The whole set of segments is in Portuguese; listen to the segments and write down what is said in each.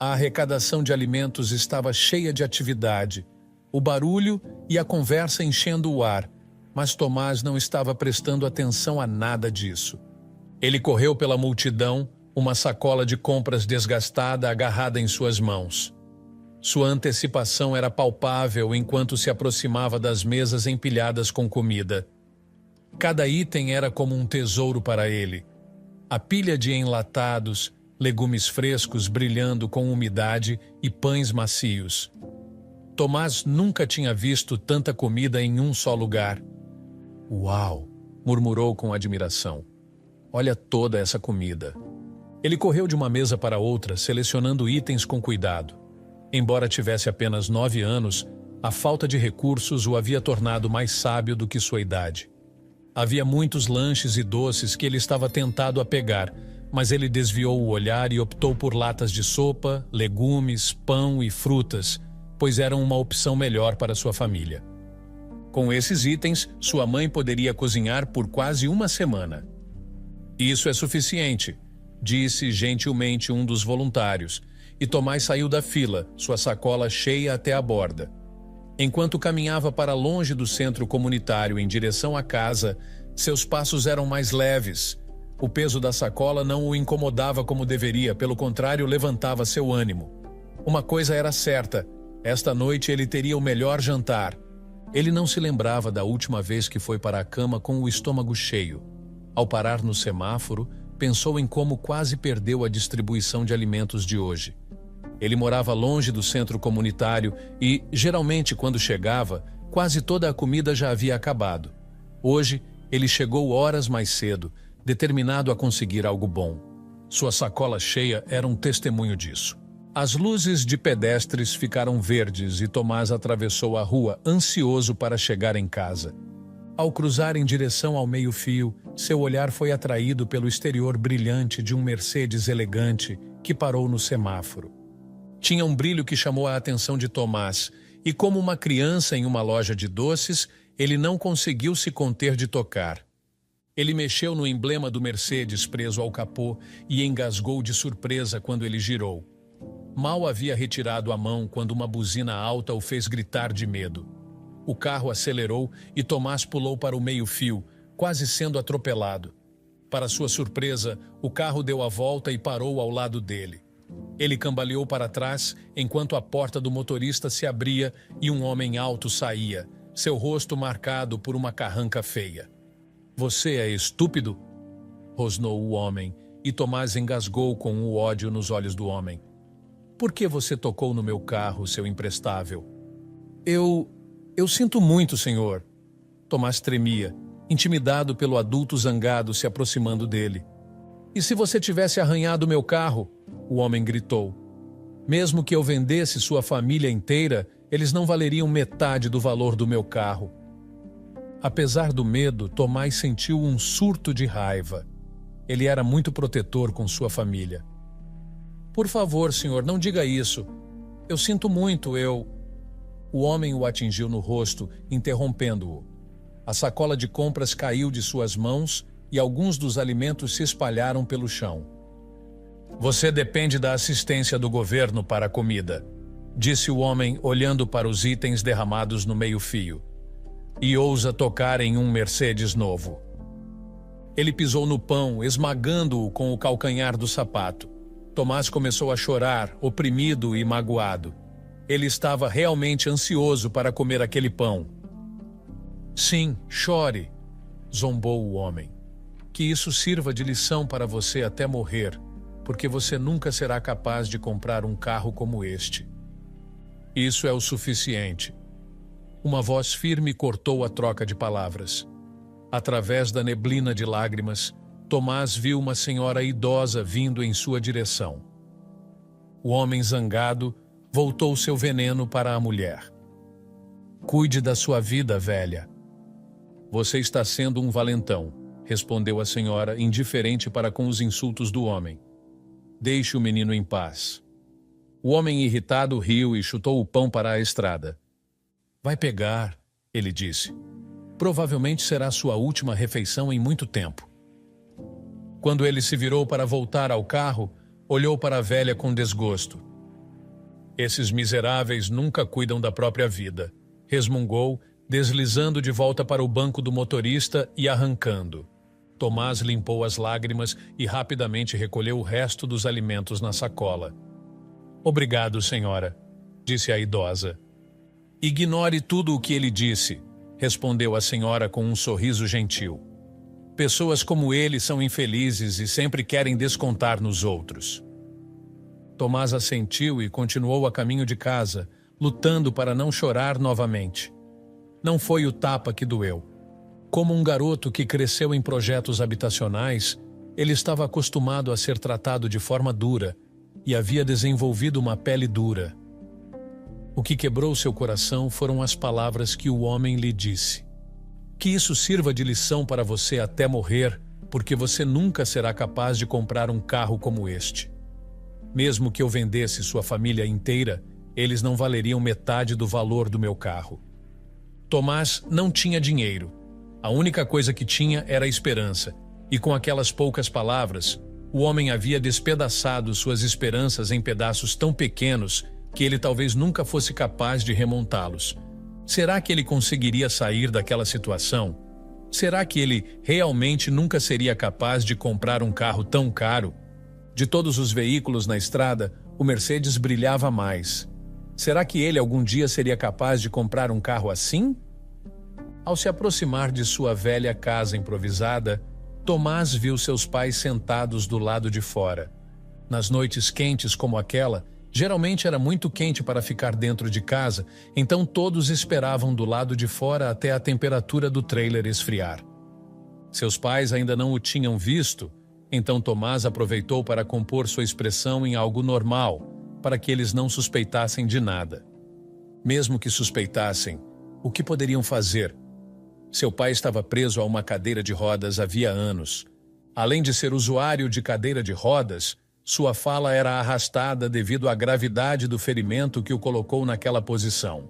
A arrecadação de alimentos estava cheia de atividade, o barulho e a conversa enchendo o ar, mas Tomás não estava prestando atenção a nada disso. Ele correu pela multidão, uma sacola de compras desgastada agarrada em suas mãos. Sua antecipação era palpável enquanto se aproximava das mesas empilhadas com comida. Cada item era como um tesouro para ele. A pilha de enlatados, legumes frescos brilhando com umidade e pães macios. Tomás nunca tinha visto tanta comida em um só lugar. "Uau!", murmurou com admiração. "Olha toda essa comida." Ele correu de uma mesa para outra, selecionando itens com cuidado. Embora tivesse apenas 9 anos, a falta de recursos o havia tornado mais sábio do que sua idade. Havia muitos lanches e doces que ele estava tentado a pegar, mas ele desviou o olhar e optou por latas de sopa, legumes, pão e frutas, pois eram uma opção melhor para sua família. Com esses itens, sua mãe poderia cozinhar por quase uma semana. "Isso é suficiente", disse gentilmente um dos voluntários, e Tomás saiu da fila, sua sacola cheia até a borda. Enquanto caminhava para longe do centro comunitário em direção à casa, seus passos eram mais leves. O peso da sacola não o incomodava como deveria, pelo contrário, levantava seu ânimo. Uma coisa era certa: esta noite ele teria o melhor jantar. Ele não se lembrava da última vez que foi para a cama com o estômago cheio. Ao parar no semáforo, pensou em como quase perdeu a distribuição de alimentos de hoje. Ele morava longe do centro comunitário e, geralmente, quando chegava, quase toda a comida já havia acabado. Hoje, ele chegou horas mais cedo, determinado a conseguir algo bom. Sua sacola cheia era um testemunho disso. As luzes de pedestres ficaram verdes e Tomás atravessou a rua, ansioso para chegar em casa. Ao cruzar em direção ao meio-fio, seu olhar foi atraído pelo exterior brilhante de um Mercedes elegante que parou no semáforo. Tinha um brilho que chamou a atenção de Tomás, e como uma criança em uma loja de doces, ele não conseguiu se conter de tocar. Ele mexeu no emblema do Mercedes preso ao capô e engasgou de surpresa quando ele girou. Mal havia retirado a mão quando uma buzina alta o fez gritar de medo. O carro acelerou e Tomás pulou para o meio-fio, quase sendo atropelado. Para sua surpresa, o carro deu a volta e parou ao lado dele. Ele cambaleou para trás enquanto a porta do motorista se abria e um homem alto saía, seu rosto marcado por uma carranca feia. "Você é estúpido?", rosnou o homem, e Tomás engasgou com o ódio nos olhos do homem. "Por que você tocou no meu carro, seu imprestável?" Eu sinto muito, senhor." Tomás tremia, intimidado pelo adulto zangado se aproximando dele. "E se você tivesse arranhado meu carro?", o homem gritou. "Mesmo que eu vendesse sua família inteira, eles não valeriam metade do valor do meu carro." Apesar do medo, Tomás sentiu um surto de raiva. Ele era muito protetor com sua família. "Por favor, senhor, não diga isso. Eu sinto muito, O homem o atingiu no rosto, interrompendo-o. A sacola de compras caiu de suas mãos e alguns dos alimentos se espalharam pelo chão. "Você depende da assistência do governo para a comida", disse o homem olhando para os itens derramados no meio-fio. "E ousa tocar em um Mercedes novo." Ele pisou no pão, esmagando-o com o calcanhar do sapato. Tomás começou a chorar, oprimido e magoado. Ele estava realmente ansioso para comer aquele pão. "Sim, chore", zombou o homem. "Que isso sirva de lição para você até morrer, porque você nunca será capaz de comprar um carro como este." "Isso é o suficiente." Uma voz firme cortou a troca de palavras. Através da neblina de lágrimas, Tomás viu uma senhora idosa vindo em sua direção. O homem zangado voltou seu veneno para a mulher. "Cuide da sua vida, velha." "Você está sendo um valentão", respondeu a senhora, indiferente para com os insultos do homem. "Deixe o menino em paz." O homem irritado riu e chutou o pão para a estrada. "Vai pegar", ele disse. "Provavelmente será sua última refeição em muito tempo." Quando ele se virou para voltar ao carro, olhou para a velha com desgosto. Esses miseráveis nunca cuidam da própria vida, resmungou, deslizando de volta para o banco do motorista e arrancando. Tomás limpou as lágrimas e rapidamente recolheu o resto dos alimentos na sacola. Obrigado, senhora, disse a idosa. Ignore tudo o que ele disse, respondeu a senhora com um sorriso gentil. Pessoas como ele são infelizes e sempre querem descontar nos outros. Tomás assentiu e continuou a caminho de casa, lutando para não chorar novamente. Não foi o tapa que doeu. Como um garoto que cresceu em projetos habitacionais, ele estava acostumado a ser tratado de forma dura e havia desenvolvido uma pele dura. O que quebrou seu coração foram as palavras que o homem lhe disse. Que isso sirva de lição para você até morrer, porque você nunca será capaz de comprar um carro como este. Mesmo que eu vendesse sua família inteira, eles não valeriam metade do valor do meu carro. Tomás não tinha dinheiro. A única coisa que tinha era esperança, e com aquelas poucas palavras, o homem havia despedaçado suas esperanças em pedaços tão pequenos que ele talvez nunca fosse capaz de remontá-los. Será que ele conseguiria sair daquela situação? Será que ele realmente nunca seria capaz de comprar um carro tão caro? De todos os veículos na estrada, o Mercedes brilhava mais. Será que ele algum dia seria capaz de comprar um carro assim? Ao se aproximar de sua velha casa improvisada, Tomás viu seus pais sentados do lado de fora. Nas noites quentes como aquela, geralmente era muito quente para ficar dentro de casa, então todos esperavam do lado de fora até a temperatura do trailer esfriar. Seus pais ainda não o tinham visto, então Tomás aproveitou para compor sua expressão em algo normal, para que eles não suspeitassem de nada. Mesmo que suspeitassem, o que poderiam fazer? Seu pai estava preso a uma cadeira de rodas havia anos. Além de ser usuário de cadeira de rodas, sua fala era arrastada devido à gravidade do ferimento que o colocou naquela posição.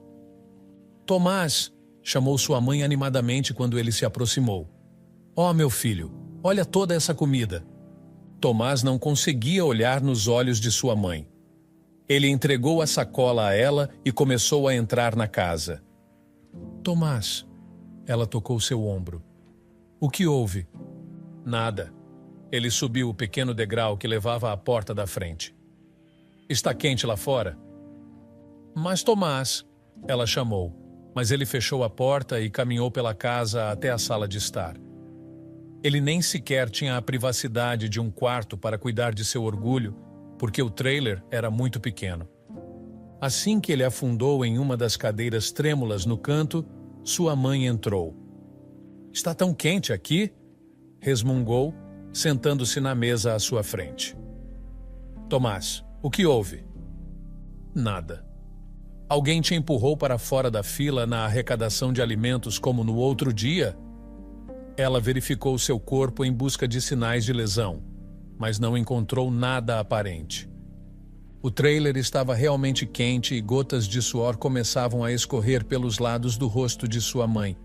Tomás, chamou sua mãe animadamente quando ele se aproximou. Oh, meu filho, olha toda essa comida. Tomás não conseguia olhar nos olhos de sua mãe. Ele entregou a sacola a ela e começou a entrar na casa. Tomás, ela tocou seu ombro. O que houve? Nada. Ele subiu o pequeno degrau que levava à porta da frente. Está quente lá fora? Mas Tomás, ela chamou, mas ele fechou a porta e caminhou pela casa até a sala de estar. Ele nem sequer tinha a privacidade de um quarto para cuidar de seu orgulho, porque o trailer era muito pequeno. Assim que ele afundou em uma das cadeiras trêmulas no canto, sua mãe entrou. Está tão quente aqui? Resmungou, sentando-se na mesa à sua frente. Tomás, o que houve? Nada. Alguém te empurrou para fora da fila na arrecadação de alimentos como no outro dia? Ela verificou seu corpo em busca de sinais de lesão, mas não encontrou nada aparente. O trailer estava realmente quente e gotas de suor começavam a escorrer pelos lados do rosto de sua mãe.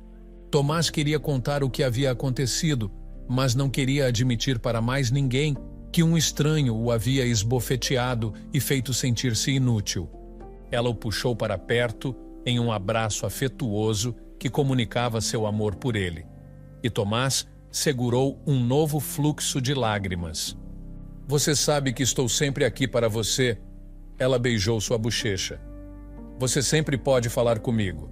Tomás queria contar o que havia acontecido, mas não queria admitir para mais ninguém que um estranho o havia esbofeteado e feito sentir-se inútil. Ela o puxou para perto em um abraço afetuoso que comunicava seu amor por ele. E Tomás segurou um novo fluxo de lágrimas. Você sabe que estou sempre aqui para você. Ela beijou sua bochecha. Você sempre pode falar comigo.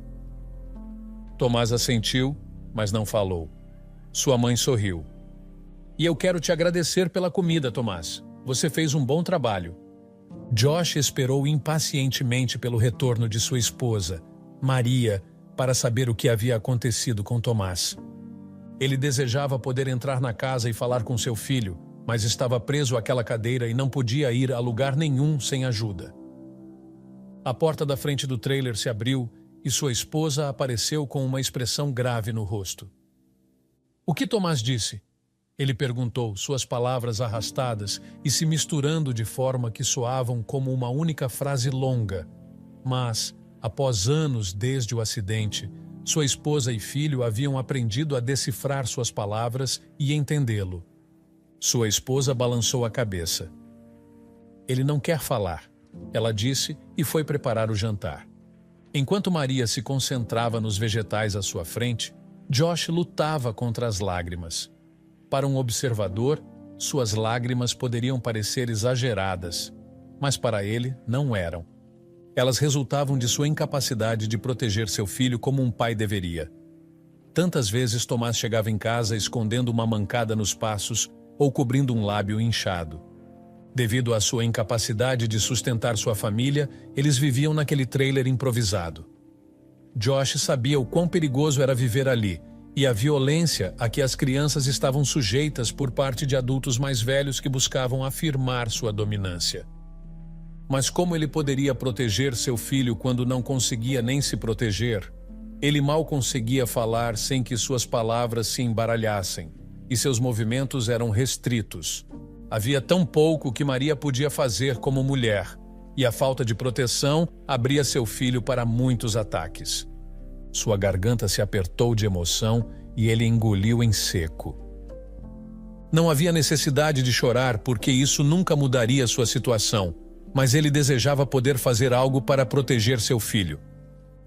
Tomás assentiu, mas não falou. Sua mãe sorriu. E eu quero te agradecer pela comida, Tomás. Você fez um bom trabalho. Josh esperou impacientemente pelo retorno de sua esposa, Maria, para saber o que havia acontecido com Tomás. Ele desejava poder entrar na casa e falar com seu filho, mas estava preso àquela cadeira e não podia ir a lugar nenhum sem ajuda. A porta da frente do trailer se abriu e sua esposa apareceu com uma expressão grave no rosto. O que Tomás disse? Ele perguntou, suas palavras arrastadas e se misturando de forma que soavam como uma única frase longa. Mas, após anos desde o acidente, sua esposa e filho haviam aprendido a decifrar suas palavras e entendê-lo. Sua esposa balançou a cabeça. Ele não quer falar. ela disse e foi preparar o jantar. Enquanto Maria se concentrava nos vegetais à sua frente, Josh lutava contra as lágrimas. Para um observador, suas lágrimas poderiam parecer exageradas, mas para ele não eram. Elas resultavam de sua incapacidade de proteger seu filho como um pai deveria. Tantas vezes Tomás chegava em casa escondendo uma mancada nos passos ou cobrindo um lábio inchado. Devido à sua incapacidade de sustentar sua família, eles viviam naquele trailer improvisado. Josh sabia o quão perigoso era viver ali e a violência a que as crianças estavam sujeitas por parte de adultos mais velhos que buscavam afirmar sua dominância. Mas como ele poderia proteger seu filho quando não conseguia nem se proteger? Ele mal conseguia falar sem que suas palavras se embaralhassem, e seus movimentos eram restritos. Havia tão pouco que Maria podia fazer como mulher, e a falta de proteção abria seu filho para muitos ataques. Sua garganta se apertou de emoção e ele engoliu em seco. Não havia necessidade de chorar porque isso nunca mudaria sua situação, mas ele desejava poder fazer algo para proteger seu filho.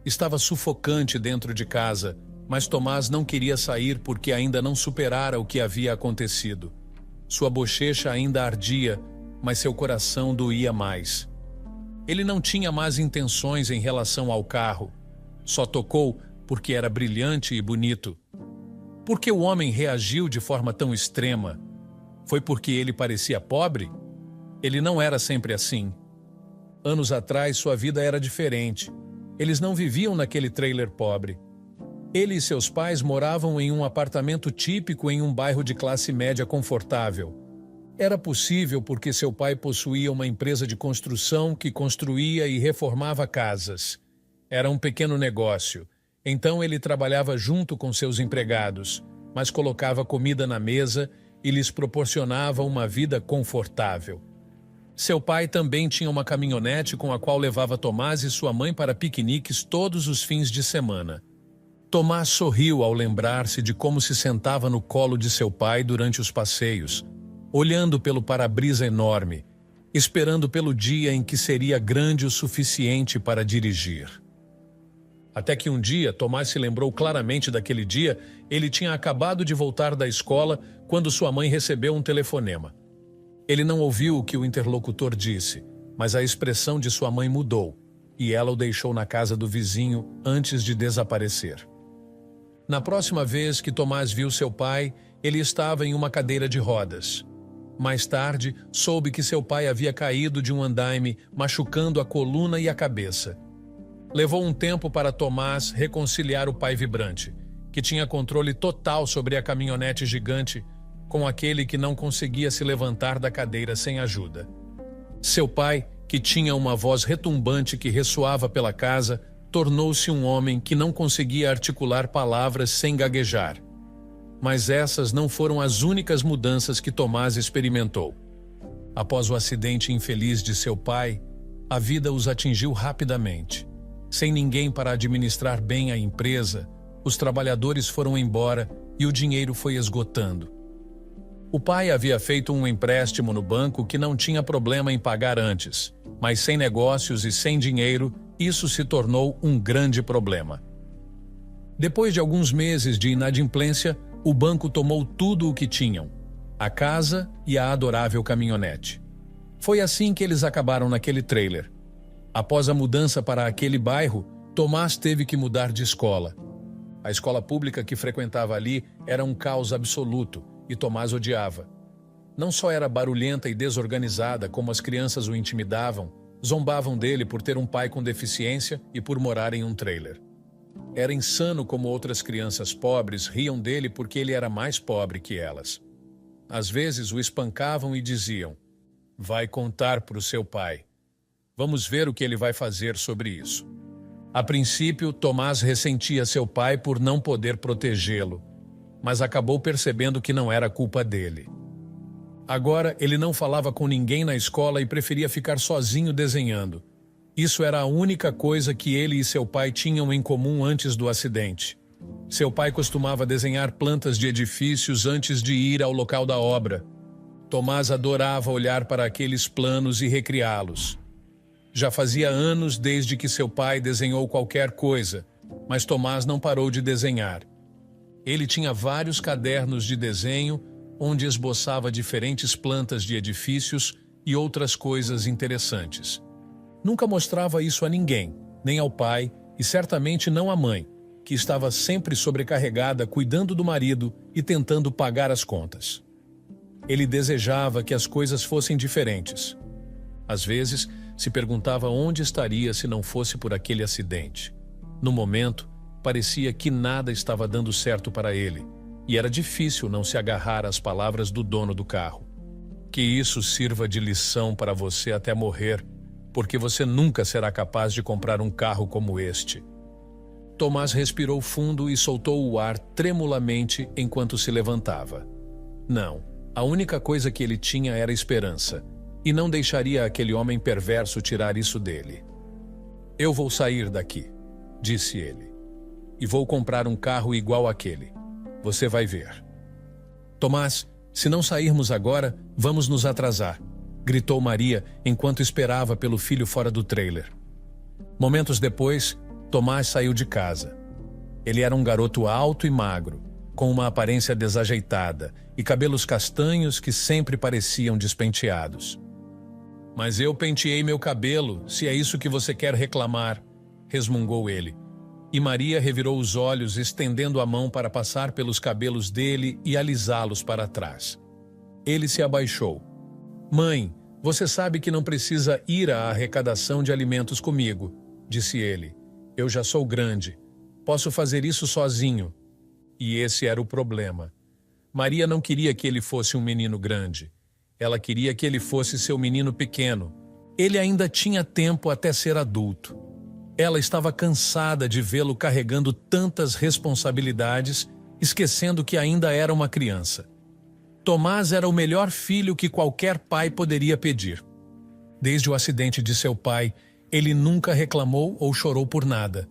Estava sufocante dentro de casa, mas Tomás não queria sair porque ainda não superara o que havia acontecido. Sua bochecha ainda ardia, mas seu coração doía mais. Ele não tinha más intenções em relação ao carro. Só tocou porque era brilhante e bonito. Por que o homem reagiu de forma tão extrema? Foi porque ele parecia pobre? Ele não era sempre assim. Anos atrás, sua vida era diferente. Eles não viviam naquele trailer pobre. Ele e seus pais moravam em um apartamento típico em um bairro de classe média confortável. Era possível porque seu pai possuía uma empresa de construção que construía e reformava casas. Era um pequeno negócio, então ele trabalhava junto com seus empregados, mas colocava comida na mesa e lhes proporcionava uma vida confortável. Seu pai também tinha uma caminhonete com a qual levava Tomás e sua mãe para piqueniques todos os fins de semana. Tomás sorriu ao lembrar-se de como se sentava no colo de seu pai durante os passeios, olhando pelo para-brisa enorme, esperando pelo dia em que seria grande o suficiente para dirigir. Até que um dia, Tomás se lembrou claramente daquele dia. Ele tinha acabado de voltar da escola quando sua mãe recebeu um telefonema. Ele não ouviu o que o interlocutor disse, mas a expressão de sua mãe mudou, e ela o deixou na casa do vizinho antes de desaparecer. Na próxima vez que Tomás viu seu pai, ele estava em uma cadeira de rodas. Mais tarde, soube que seu pai havia caído de um andaime, machucando a coluna e a cabeça. Levou um tempo para Tomás reconciliar o pai vibrante, que tinha controle total sobre a caminhonete gigante, com aquele que não conseguia se levantar da cadeira sem ajuda. Seu pai, que tinha uma voz retumbante que ressoava pela casa, tornou-se um homem que não conseguia articular palavras sem gaguejar. Mas essas não foram as únicas mudanças que Tomás experimentou. Após o acidente infeliz de seu pai, a vida os atingiu rapidamente. Sem ninguém para administrar bem a empresa, os trabalhadores foram embora e o dinheiro foi esgotando. O pai havia feito um empréstimo no banco que não tinha problema em pagar antes, mas sem negócios e sem dinheiro, isso se tornou um grande problema. Depois de alguns meses de inadimplência, o banco tomou tudo o que tinham, a casa e a adorável caminhonete. Foi assim que eles acabaram naquele trailer. Após a mudança para aquele bairro, Tomás teve que mudar de escola. A escola pública que frequentava ali era um caos absoluto e Tomás odiava. Não só era barulhenta e desorganizada, como as crianças o intimidavam, zombavam dele por ter um pai com deficiência e por morar em um trailer. Era insano como outras crianças pobres riam dele porque ele era mais pobre que elas. Às vezes o espancavam e diziam: "Vai contar para o seu pai. Vamos ver o que ele vai fazer sobre isso." A princípio, Tomás ressentia seu pai por não poder protegê-lo, mas acabou percebendo que não era culpa dele. Agora, ele não falava com ninguém na escola e preferia ficar sozinho desenhando. Isso era a única coisa que ele e seu pai tinham em comum antes do acidente. Seu pai costumava desenhar plantas de edifícios antes de ir ao local da obra. Tomás adorava olhar para aqueles planos e recriá-los. Já fazia anos desde que seu pai desenhou qualquer coisa, mas Tomás não parou de desenhar. Ele tinha vários cadernos de desenho onde esboçava diferentes plantas de edifícios e outras coisas interessantes. Nunca mostrava isso a ninguém, nem ao pai e certamente não à mãe, que estava sempre sobrecarregada cuidando do marido e tentando pagar as contas. Ele desejava que as coisas fossem diferentes. Às vezes, se perguntava onde estaria se não fosse por aquele acidente. No momento, parecia que nada estava dando certo para ele, e era difícil não se agarrar às palavras do dono do carro. Que isso sirva de lição para você até morrer, porque você nunca será capaz de comprar um carro como este. Tomás respirou fundo e soltou o ar tremulamente enquanto se levantava. Não, a única coisa que ele tinha era esperança, e não deixaria aquele homem perverso tirar isso dele. Eu vou sair daqui, disse ele, e vou comprar um carro igual àquele. Você vai ver. Tomás, se não sairmos agora, vamos nos atrasar, gritou Maria enquanto esperava pelo filho fora do trailer. Momentos depois, Tomás saiu de casa. Ele era um garoto alto e magro, com uma aparência desajeitada e cabelos castanhos que sempre pareciam despenteados. Mas eu penteei meu cabelo, se é isso que você quer reclamar, resmungou ele. E Maria revirou os olhos, estendendo a mão para passar pelos cabelos dele e alisá-los para trás. Ele se abaixou. Mãe, você sabe que não precisa ir à arrecadação de alimentos comigo, disse ele. Eu já sou grande. Posso fazer isso sozinho. E esse era o problema. Maria não queria que ele fosse um menino grande. Ela queria que ele fosse seu menino pequeno. Ele ainda tinha tempo até ser adulto. Ela estava cansada de vê-lo carregando tantas responsabilidades, esquecendo que ainda era uma criança. Tomás era o melhor filho que qualquer pai poderia pedir. Desde o acidente de seu pai, ele nunca reclamou ou chorou por nada.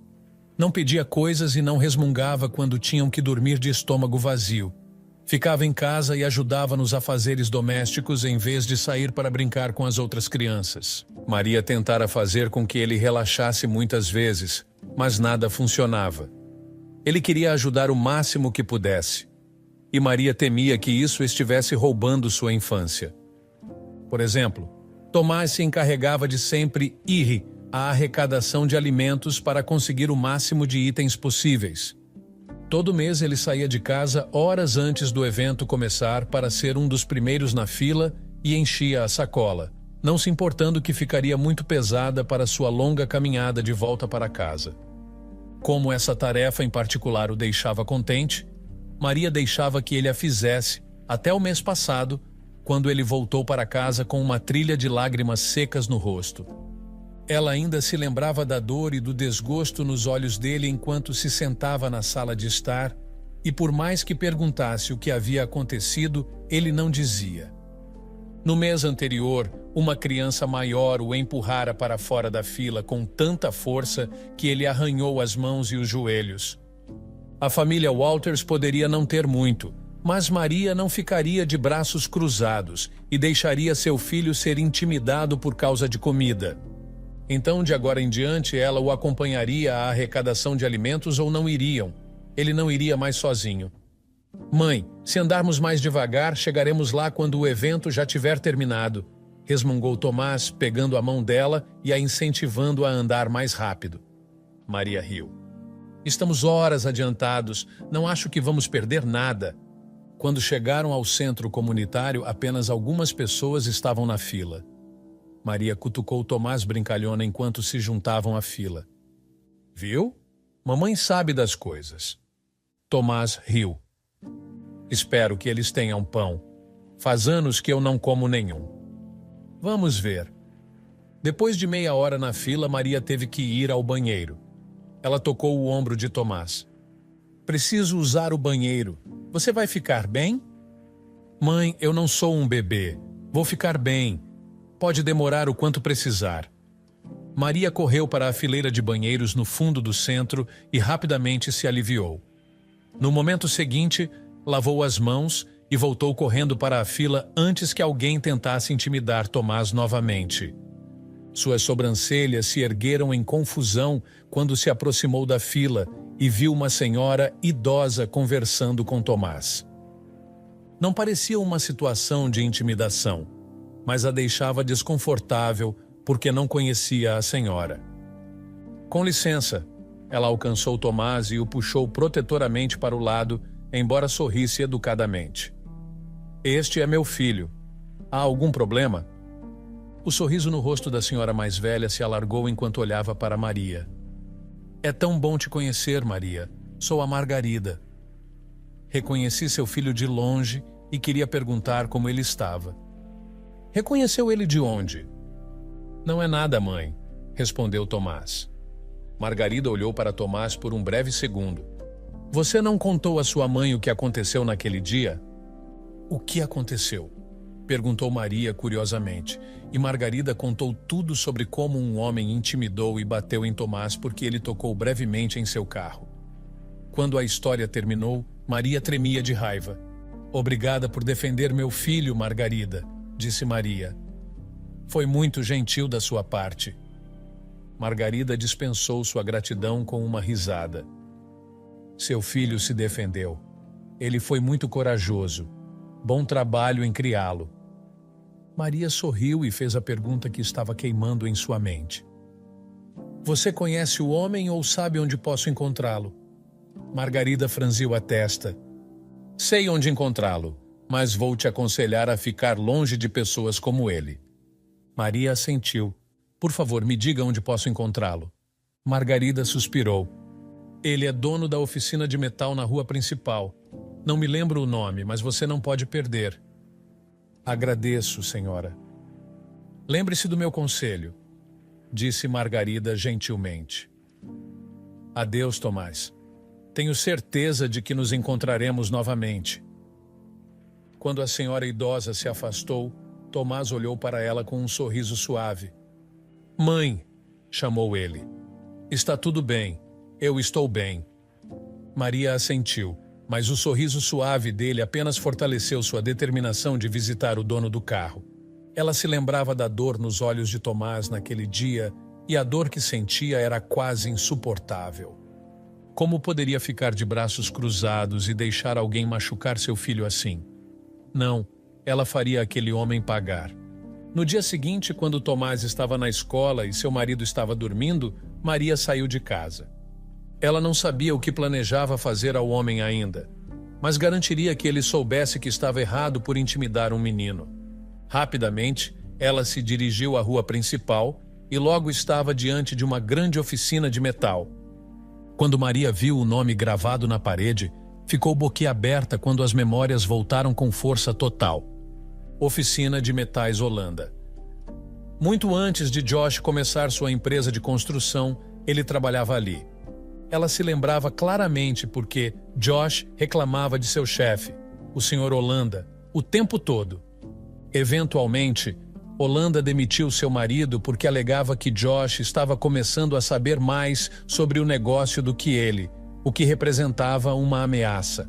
Não pedia coisas e não resmungava quando tinham que dormir de estômago vazio. Ficava em casa e ajudava nos afazeres domésticos em vez de sair para brincar com as outras crianças. Maria tentara fazer com que ele relaxasse muitas vezes, mas nada funcionava. Ele queria ajudar o máximo que pudesse. E Maria temia que isso estivesse roubando sua infância. Por exemplo, Tomás se encarregava de sempre ir à arrecadação de alimentos para conseguir o máximo de itens possíveis. Todo mês ele saía de casa horas antes do evento começar para ser um dos primeiros na fila e enchia a sacola, não se importando que ficaria muito pesada para sua longa caminhada de volta para casa. Como essa tarefa em particular o deixava contente, Maria deixava que ele a fizesse até o mês passado, quando ele voltou para casa com uma trilha de lágrimas secas no rosto. Ela ainda se lembrava da dor e do desgosto nos olhos dele enquanto se sentava na sala de estar, e por mais que perguntasse o que havia acontecido, ele não dizia. No mês anterior, uma criança maior o empurrara para fora da fila com tanta força que ele arranhou as mãos e os joelhos. A família Walters poderia não ter muito, mas Maria não ficaria de braços cruzados e deixaria seu filho ser intimidado por causa de comida. Então, de agora em diante, ela o acompanharia à arrecadação de alimentos ou não iriam. Ele não iria mais sozinho. Mãe, se andarmos mais devagar, chegaremos lá quando o evento já tiver terminado, resmungou Tomás, pegando a mão dela e a incentivando a andar mais rápido. Maria riu. Estamos horas adiantados, não acho que vamos perder nada. Quando chegaram ao centro comunitário, apenas algumas pessoas estavam na fila. Maria cutucou Tomás brincalhona enquanto se juntavam à fila. Viu? Mamãe sabe das coisas. Tomás riu. Espero que eles tenham pão. Faz anos que eu não como nenhum. Vamos ver. Depois de meia hora na fila, Maria teve que ir ao banheiro. Ela tocou o ombro de Tomás. Preciso usar o banheiro. Você vai ficar bem? Mãe, eu não sou um bebê. Vou ficar bem. Pode demorar o quanto precisar. Maria correu para a fileira de banheiros no fundo do centro e rapidamente se aliviou. No momento seguinte, lavou as mãos e voltou correndo para a fila antes que alguém tentasse intimidar Tomás novamente. Suas sobrancelhas se ergueram em confusão quando se aproximou da fila e viu uma senhora idosa conversando com Tomás. Não parecia uma situação de intimidação, mas a deixava desconfortável porque não conhecia a senhora. Com licença, ela alcançou Tomás e o puxou protetoramente para o lado, embora sorrisse educadamente. Este é meu filho. Há algum problema? O sorriso no rosto da senhora mais velha se alargou enquanto olhava para Maria. É tão bom te conhecer, Maria. Sou a Margarida. Reconheci seu filho de longe e queria perguntar como ele estava. Reconheceu ele de onde? Não é nada, mãe, respondeu Tomás. Margarida olhou para Tomás por um breve segundo. Você não contou à sua mãe o que aconteceu naquele dia? O que aconteceu? Perguntou Maria curiosamente, e Margarida contou tudo sobre como um homem intimidou e bateu em Tomás porque ele tocou brevemente em seu carro. Quando a história terminou, Maria tremia de raiva. Obrigada por defender meu filho, Margarida, disse Maria. Foi muito gentil da sua parte. Margarida dispensou sua gratidão com uma risada. Seu filho se defendeu. Ele foi muito corajoso. Bom trabalho em criá-lo. Maria sorriu e fez a pergunta que estava queimando em sua mente. Você conhece o homem ou sabe onde posso encontrá-lo? Margarida franziu a testa. Sei onde encontrá-lo, mas vou te aconselhar a ficar longe de pessoas como ele. Maria assentiu. Por favor, me diga onde posso encontrá-lo. Margarida suspirou. Ele é dono da oficina de metal na rua principal. Não me lembro o nome, mas você não pode perder. Agradeço, senhora. Lembre-se do meu conselho, disse Margarida gentilmente. Adeus, Tomás. Tenho certeza de que nos encontraremos novamente. Quando a senhora idosa se afastou, Tomás olhou para ela com um sorriso suave. Mãe, chamou ele. Está tudo bem. Eu estou bem. Maria assentiu. Mas o sorriso suave dele apenas fortaleceu sua determinação de visitar o dono do carro. Ela se lembrava da dor nos olhos de Tomás naquele dia e a dor que sentia era quase insuportável. Como poderia ficar de braços cruzados e deixar alguém machucar seu filho assim? Não, ela faria aquele homem pagar. No dia seguinte, quando Tomás estava na escola e seu marido estava dormindo, Maria saiu de casa. Ela não sabia o que planejava fazer ao homem ainda, mas garantiria que ele soubesse que estava errado por intimidar um menino. Rapidamente, ela se dirigiu à rua principal e logo estava diante de uma grande oficina de metal. Quando Maria viu o nome gravado na parede, ficou boquiaberta quando as memórias voltaram com força total. Oficina de Metais Holanda. Muito antes de Josh começar sua empresa de construção, ele trabalhava ali. Ela se lembrava claramente porque Josh reclamava de seu chefe, o Sr. Holanda, o tempo todo. Eventualmente, Holanda demitiu seu marido porque alegava que Josh estava começando a saber mais sobre o negócio do que ele, o que representava uma ameaça.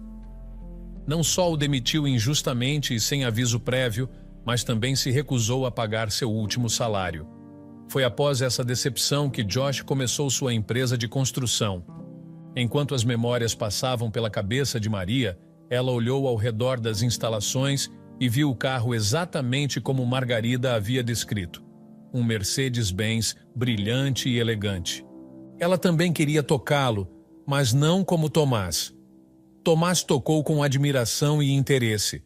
Não só o demitiu injustamente e sem aviso prévio, mas também se recusou a pagar seu último salário. Foi após essa decepção que Josh começou sua empresa de construção. Enquanto as memórias passavam pela cabeça de Maria, ela olhou ao redor das instalações e viu o carro exatamente como Margarida havia descrito. Um Mercedes-Benz brilhante e elegante. Ela também queria tocá-lo, mas não como Tomás. Tomás tocou com admiração e interesse.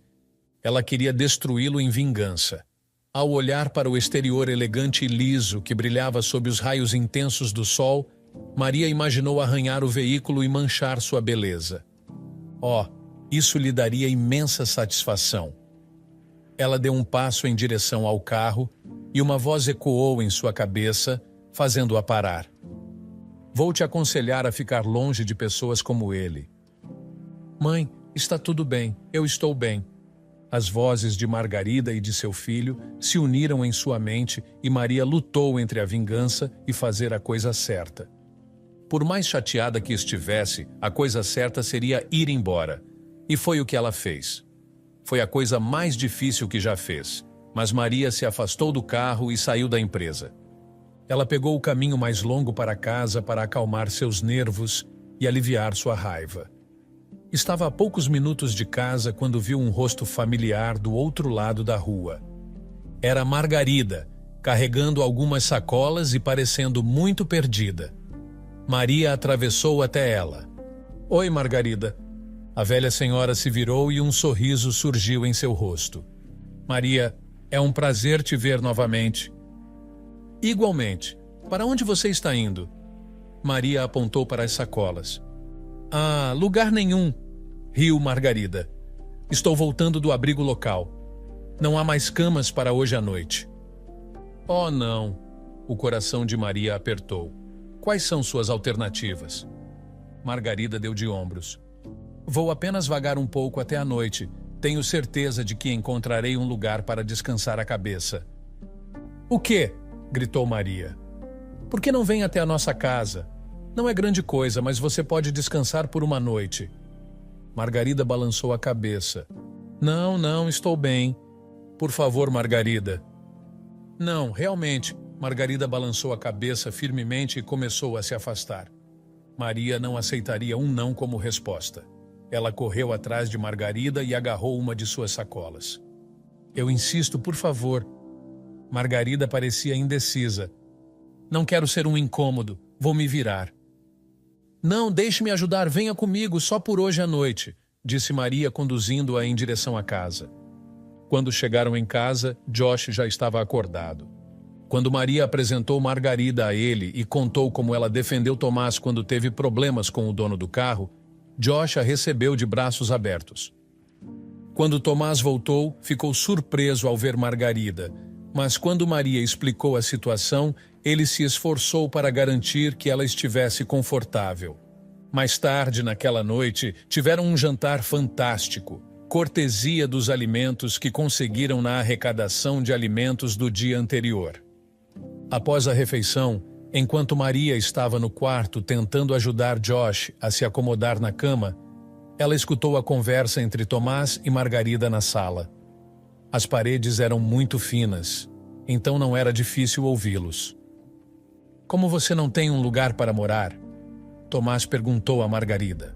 Ela queria destruí-lo em vingança. Ao olhar para o exterior elegante e liso que brilhava sob os raios intensos do sol, Maria imaginou arranhar o veículo e manchar sua beleza. Oh, isso lhe daria imensa satisfação. Ela deu um passo em direção ao carro e uma voz ecoou em sua cabeça, fazendo-a parar. Vou te aconselhar a ficar longe de pessoas como ele. Mãe, está tudo bem, eu estou bem. As vozes de Margarida e de seu filho se uniram em sua mente e Maria lutou entre a vingança e fazer a coisa certa. Por mais chateada que estivesse, a coisa certa seria ir embora. E foi o que ela fez. Foi a coisa mais difícil que já fez, mas Maria se afastou do carro e saiu da empresa. Ela pegou o caminho mais longo para casa para acalmar seus nervos e aliviar sua raiva. Estava a poucos minutos de casa quando viu um rosto familiar do outro lado da rua. Era Margarida, carregando algumas sacolas e parecendo muito perdida. Maria atravessou até ela. "Oi, Margarida." A velha senhora se virou e um sorriso surgiu em seu rosto. "Maria, é um prazer te ver novamente." "Igualmente. Para onde você está indo?" Maria apontou para as sacolas. "Ah, lugar nenhum," riu Margarida. "Estou voltando do abrigo local. Não há mais camas para hoje à noite." "Oh, não." O coração de Maria apertou. "Quais são suas alternativas?" Margarida deu de ombros. "Vou apenas vagar um pouco até a noite. Tenho certeza de que encontrarei um lugar para descansar a cabeça." "O quê?" gritou Maria. "Por que não vem até a nossa casa? Não é grande coisa, mas você pode descansar por uma noite." Margarida balançou a cabeça. "Não, não, estou bem. Por favor, Margarida." "Não, realmente." Margarida balançou a cabeça firmemente e começou a se afastar. Maria não aceitaria um não como resposta. Ela correu atrás de Margarida e agarrou uma de suas sacolas. "Eu insisto, por favor." Margarida parecia indecisa. "Não quero ser um incômodo. Vou me virar." "Não, deixe-me ajudar. Venha comigo só por hoje à noite," disse Maria, conduzindo-a em direção à casa. Quando chegaram em casa, Josh já estava acordado. Quando Maria apresentou Margarida a ele e contou como ela defendeu Tomás quando teve problemas com o dono do carro, Josh a recebeu de braços abertos. Quando Tomás voltou, ficou surpreso ao ver Margarida, mas quando Maria explicou a situação, ele se esforçou para garantir que ela estivesse confortável. Mais tarde, naquela noite, tiveram um jantar fantástico, cortesia dos alimentos que conseguiram na arrecadação de alimentos do dia anterior. Após a refeição, enquanto Maria estava no quarto tentando ajudar Josh a se acomodar na cama, ela escutou a conversa entre Tomás e Margarida na sala. As paredes eram muito finas, então não era difícil ouvi-los. "Como você não tem um lugar para morar?" Tomás perguntou a Margarida.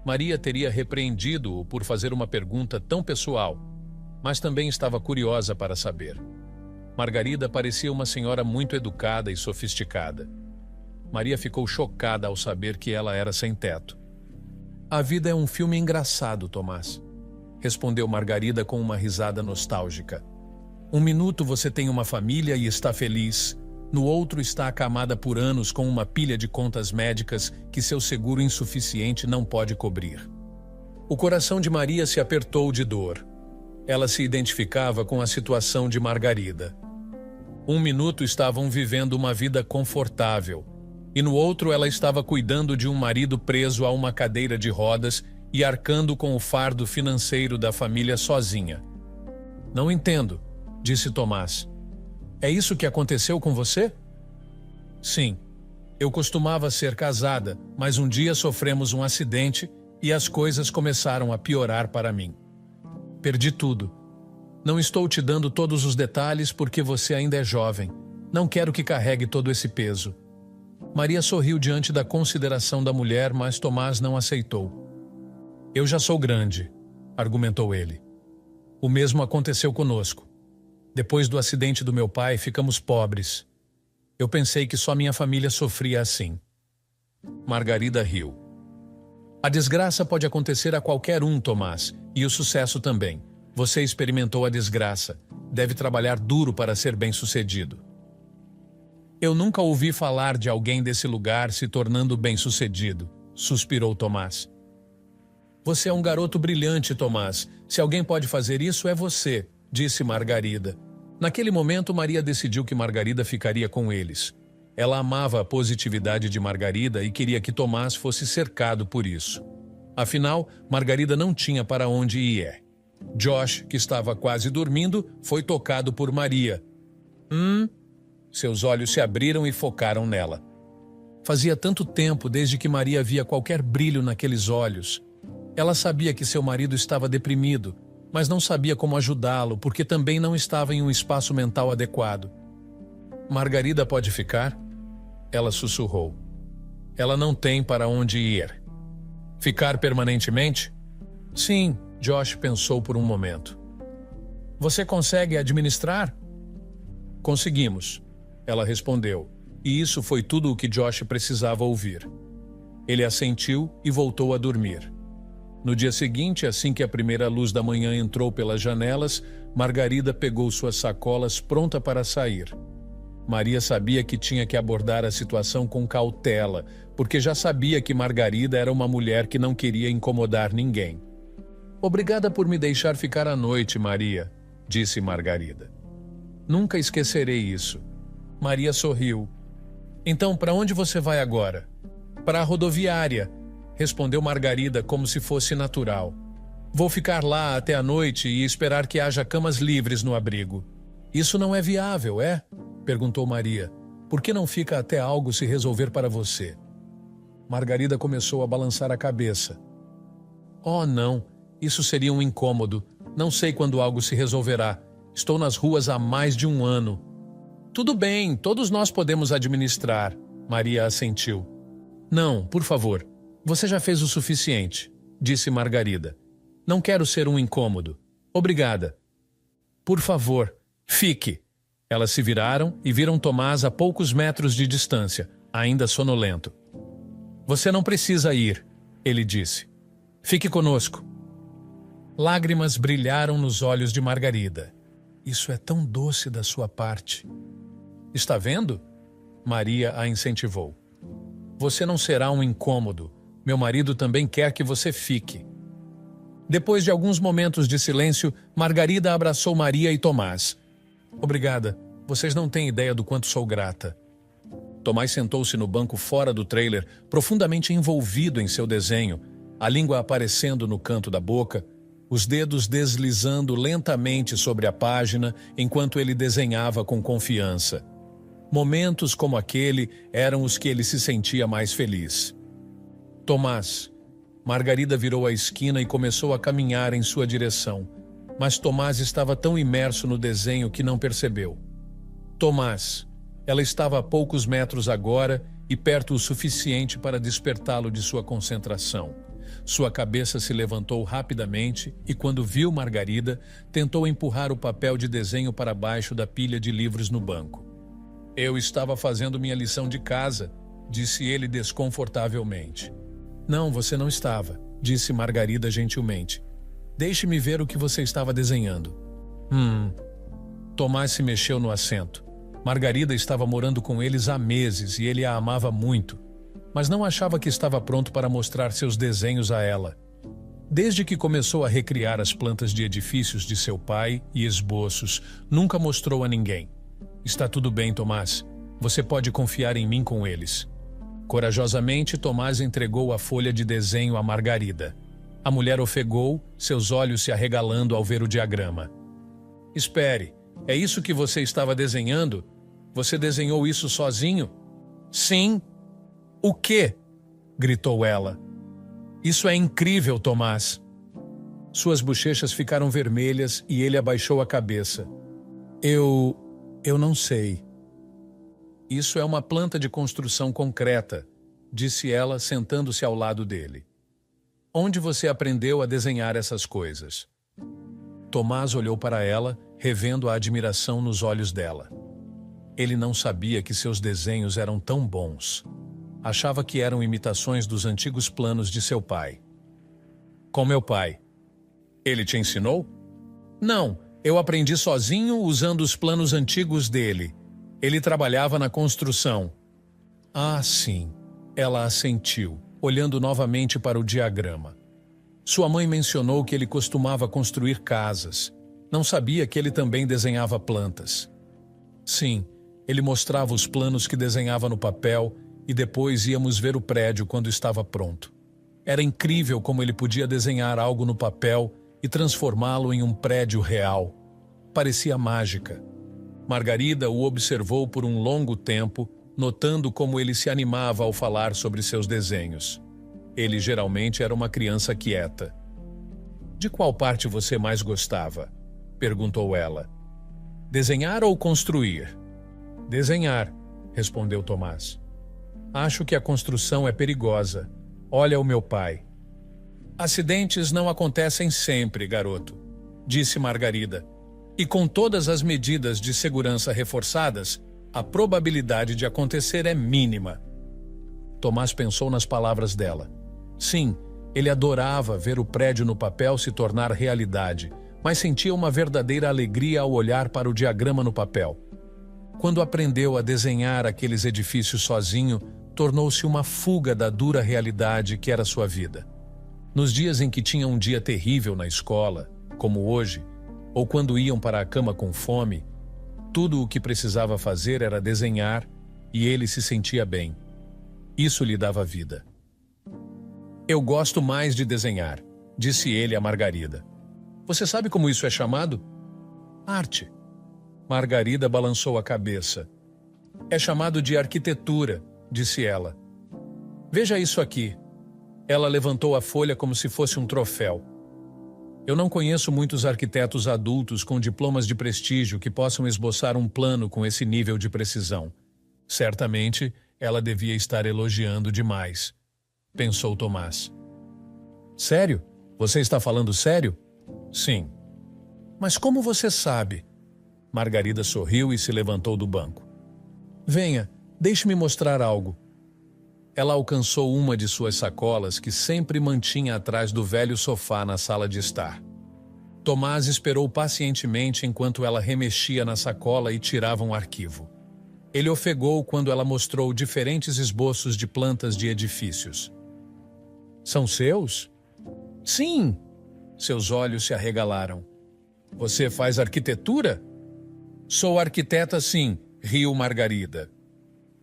Maria teria repreendido-o por fazer uma pergunta tão pessoal, mas também estava curiosa para saber. Margarida parecia uma senhora muito educada e sofisticada. Maria ficou chocada ao saber que ela era sem teto. "A vida é um filme engraçado, Tomás," respondeu Margarida com uma risada nostálgica. "Um minuto você tem uma família e está feliz, no outro está acamada por anos com uma pilha de contas médicas que seu seguro insuficiente não pode cobrir." O coração de Maria se apertou de dor. Ela se identificava com a situação de Margarida. Um minuto estavam vivendo uma vida confortável, e no outro ela estava cuidando de um marido preso a uma cadeira de rodas e arcando com o fardo financeiro da família sozinha. "Não entendo," disse Tomás. "É isso que aconteceu com você?" "Sim. Eu costumava ser casada, mas um dia sofremos um acidente e as coisas começaram a piorar para mim. Perdi tudo. Não estou te dando todos os detalhes porque você ainda é jovem. Não quero que carregue todo esse peso." Maria sorriu diante da consideração da mulher, mas Tomás não aceitou. "Eu já sou grande," argumentou ele. "O mesmo aconteceu conosco. Depois do acidente do meu pai, ficamos pobres. Eu pensei que só minha família sofria assim." Margarida riu. "A desgraça pode acontecer a qualquer um, Tomás, e o sucesso também. Você experimentou a desgraça. Deve trabalhar duro para ser bem-sucedido." "Eu nunca ouvi falar de alguém desse lugar se tornando bem-sucedido," suspirou Tomás. "Você é um garoto brilhante, Tomás. Se alguém pode fazer isso, é você," disse Margarida. Naquele momento, Maria decidiu que Margarida ficaria com eles. Ela amava a positividade de Margarida e queria que Tomás fosse cercado por isso. Afinal, Margarida não tinha para onde ir. Josh, que estava quase dormindo, foi tocado por Maria. Seus olhos se abriram e focaram nela. Fazia tanto tempo desde que Maria via qualquer brilho naqueles olhos. Ela sabia que seu marido estava deprimido, mas não sabia como ajudá-lo porque também não estava em um espaço mental adequado. Margarida pode ficar? Ela sussurrou. Ela não tem para onde ir. Ficar permanentemente? Sim, Josh pensou por um momento. Você consegue administrar? Conseguimos, ela respondeu, e isso foi tudo o que Josh precisava ouvir. Ele assentiu e voltou a dormir. No dia seguinte, assim que a primeira luz da manhã entrou pelas janelas, Margarida pegou suas sacolas pronta para sair. Maria sabia que tinha que abordar a situação com cautela, porque já sabia que Margarida era uma mulher que não queria incomodar ninguém. Obrigada por me deixar ficar à noite, Maria, disse Margarida. Nunca esquecerei isso. Maria sorriu. Então, para onde você vai agora? Para a rodoviária, respondeu Margarida como se fosse natural. Vou ficar lá até a noite e esperar que haja camas livres no abrigo. Isso não é viável, é? Perguntou Maria. Por que não fica até algo se resolver para você? Margarida começou a balançar a cabeça. Oh, não. Isso seria um incômodo. Não sei quando algo se resolverá. Estou nas ruas há mais de um ano. Tudo bem, todos nós podemos administrar, Maria assentiu. Não, por favor. Você já fez o suficiente, disse Margarida. Não quero ser um incômodo. Obrigada. Por favor, fique. Elas se viraram e viram Tomás a poucos metros de distância, ainda sonolento. Você não precisa ir, ele disse. Fique conosco. Lágrimas brilharam nos olhos de Margarida. Isso é tão doce da sua parte. Está vendo? Maria a incentivou. Você não será um incômodo. Meu marido também quer que você fique. Depois de alguns momentos de silêncio, Margarida abraçou Maria e Tomás. Obrigada. Vocês não têm ideia do quanto sou grata. Tomás sentou-se no banco fora do trailer, profundamente envolvido em seu desenho, a língua aparecendo no canto da boca, os dedos deslizando lentamente sobre a página enquanto ele desenhava com confiança. Momentos como aquele eram os que ele se sentia mais feliz. Tomás. Margarida virou a esquina e começou a caminhar em sua direção, mas Tomás estava tão imerso no desenho que não percebeu. Tomás. Ela estava a poucos metros agora e perto o suficiente para despertá-lo de sua concentração. Sua cabeça se levantou rapidamente e, quando viu Margarida, tentou empurrar o papel de desenho para baixo da pilha de livros no banco. Eu estava fazendo minha lição de casa, disse ele desconfortavelmente. Não, você não estava, disse Margarida gentilmente. Deixe-me ver o que você estava desenhando. Tomás se mexeu no assento. Margarida estava morando com eles há meses e ele a amava muito, mas não achava que estava pronto para mostrar seus desenhos a ela. Desde que começou a recriar as plantas de edifícios de seu pai e esboços, nunca mostrou a ninguém. Está tudo bem, Tomás. Você pode confiar em mim com eles. Corajosamente, Tomás entregou a folha de desenho a Margarida. A mulher ofegou, seus olhos se arregalando ao ver o diagrama. Espere, é isso que você estava desenhando? Você desenhou isso sozinho? Sim. O quê? Gritou ela. Isso é incrível, Tomás. Suas bochechas ficaram vermelhas e ele abaixou a cabeça. Eu não sei. Isso é uma planta de construção concreta, disse ela, sentando-se ao lado dele. Onde você aprendeu a desenhar essas coisas? Tomás olhou para ela, revendo a admiração nos olhos dela. Ele não sabia que seus desenhos eram tão bons. Achava que eram imitações dos antigos planos de seu pai. Com meu pai. Ele te ensinou? Não, eu aprendi sozinho usando os planos antigos dele. Ele trabalhava na construção. Ah, sim. Ela assentiu, olhando novamente para o diagrama. Sua mãe mencionou que ele costumava construir casas. Não sabia que ele também desenhava plantas. Sim, ele mostrava os planos que desenhava no papel e depois íamos ver o prédio quando estava pronto. Era incrível como ele podia desenhar algo no papel e transformá-lo em um prédio real. Parecia mágica. Margarida o observou por um longo tempo, notando como ele se animava ao falar sobre seus desenhos. Ele geralmente era uma criança quieta. De qual parte você mais gostava? Perguntou ela. Desenhar ou construir? Desenhar, respondeu Tomás. Acho que a construção é perigosa. Olha o meu pai. Acidentes não acontecem sempre, garoto, disse Margarida. E com todas as medidas de segurança reforçadas, a probabilidade de acontecer é mínima. Tomás pensou nas palavras dela. Sim, ele adorava ver o prédio no papel se tornar realidade, mas sentia uma verdadeira alegria ao olhar para o diagrama no papel. Quando aprendeu a desenhar aqueles edifícios sozinho, tornou-se uma fuga da dura realidade que era sua vida. Nos dias em que tinha um dia terrível na escola, como hoje, ou quando iam para a cama com fome, tudo o que precisava fazer era desenhar e ele se sentia bem. Isso lhe dava vida. Eu gosto mais de desenhar, disse ele a Margarida. Você sabe como isso é chamado? Arte. Margarida balançou a cabeça. É chamado de arquitetura, disse ela. Veja isso aqui. Ela levantou a folha como se fosse um troféu. Eu não conheço muitos arquitetos adultos com diplomas de prestígio que possam esboçar um plano com esse nível de precisão. Certamente, ela devia estar elogiando demais, pensou Tomás. Sério? Você está falando sério? Sim. Mas como você sabe? Margarida sorriu e se levantou do banco. Venha, deixe-me mostrar algo. Ela alcançou uma de suas sacolas que sempre mantinha atrás do velho sofá na sala de estar. Tomás esperou pacientemente enquanto ela remexia na sacola e tirava um arquivo. Ele ofegou quando ela mostrou diferentes esboços de plantas de edifícios. São seus? Sim! Seus olhos se arregalaram. Você faz arquitetura? Sou arquiteta, sim, riu Margarida.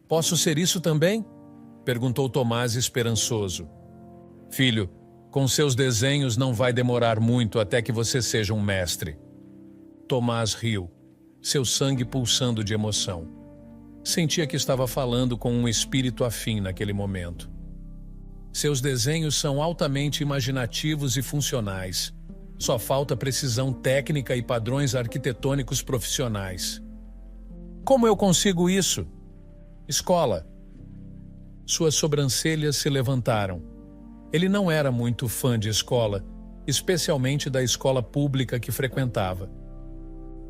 Posso ser isso também? Perguntou Tomás esperançoso. Filho, com seus desenhos não vai demorar muito até que você seja um mestre. Tomás riu, seu sangue pulsando de emoção. Sentia que estava falando com um espírito afim naquele momento. Seus desenhos são altamente imaginativos e funcionais. Só falta precisão técnica e padrões arquitetônicos profissionais. Como eu consigo isso? Escola. Suas sobrancelhas se levantaram. Ele não era muito fã de escola, especialmente da escola pública que frequentava.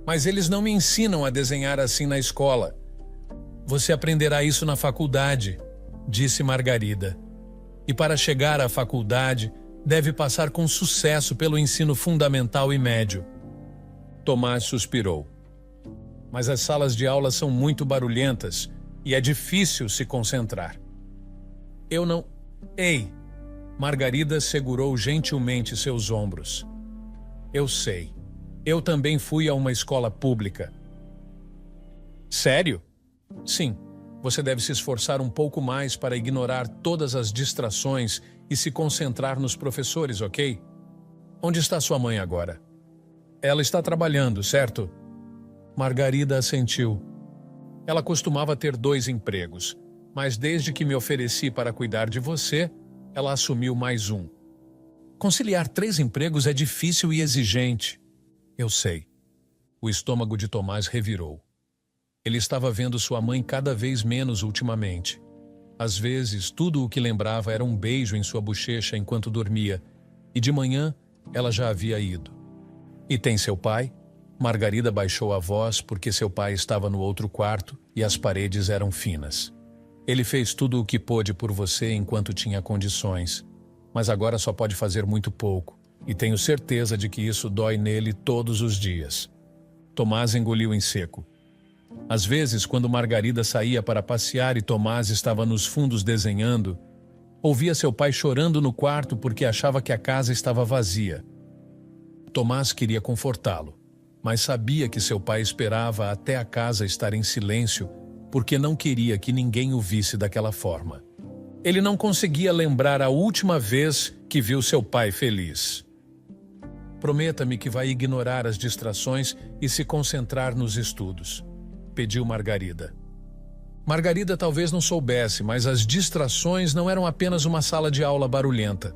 Mas eles não me ensinam a desenhar assim na escola. Você aprenderá isso na faculdade, disse Margarida. E para chegar à faculdade, deve passar com sucesso pelo ensino fundamental e médio. Tomás suspirou. Mas as salas de aula são muito barulhentas e é difícil se concentrar. Eu não... Ei! Margarida segurou gentilmente seus ombros. Eu sei. Eu também fui a uma escola pública. Sério? Sim. Você deve se esforçar um pouco mais para ignorar todas as distrações e se concentrar nos professores, ok? Onde está sua mãe agora? Ela está trabalhando, certo? Margarida assentiu. Ela costumava ter 2 empregos, mas desde que me ofereci para cuidar de você, ela assumiu mais um. Conciliar 3 empregos é difícil e exigente. Eu sei. O estômago de Tomás revirou. Ele estava vendo sua mãe cada vez menos ultimamente. Às vezes, tudo o que lembrava era um beijo em sua bochecha enquanto dormia, e de manhã ela já havia ido. E tem seu pai? Margarida baixou a voz porque seu pai estava no outro quarto e as paredes eram finas. Ele fez tudo o que pôde por você enquanto tinha condições, mas agora só pode fazer muito pouco, e tenho certeza de que isso dói nele todos os dias. Tomás engoliu em seco. Às vezes, quando Margarida saía para passear e Tomás estava nos fundos desenhando, ouvia seu pai chorando no quarto porque achava que a casa estava vazia. Tomás queria confortá-lo, mas sabia que seu pai esperava até a casa estar em silêncio porque não queria que ninguém o visse daquela forma. Ele não conseguia lembrar a última vez que viu seu pai feliz. Prometa-me que vai ignorar as distrações e se concentrar nos estudos, pediu Margarida. Margarida talvez não soubesse, mas as distrações não eram apenas uma sala de aula barulhenta.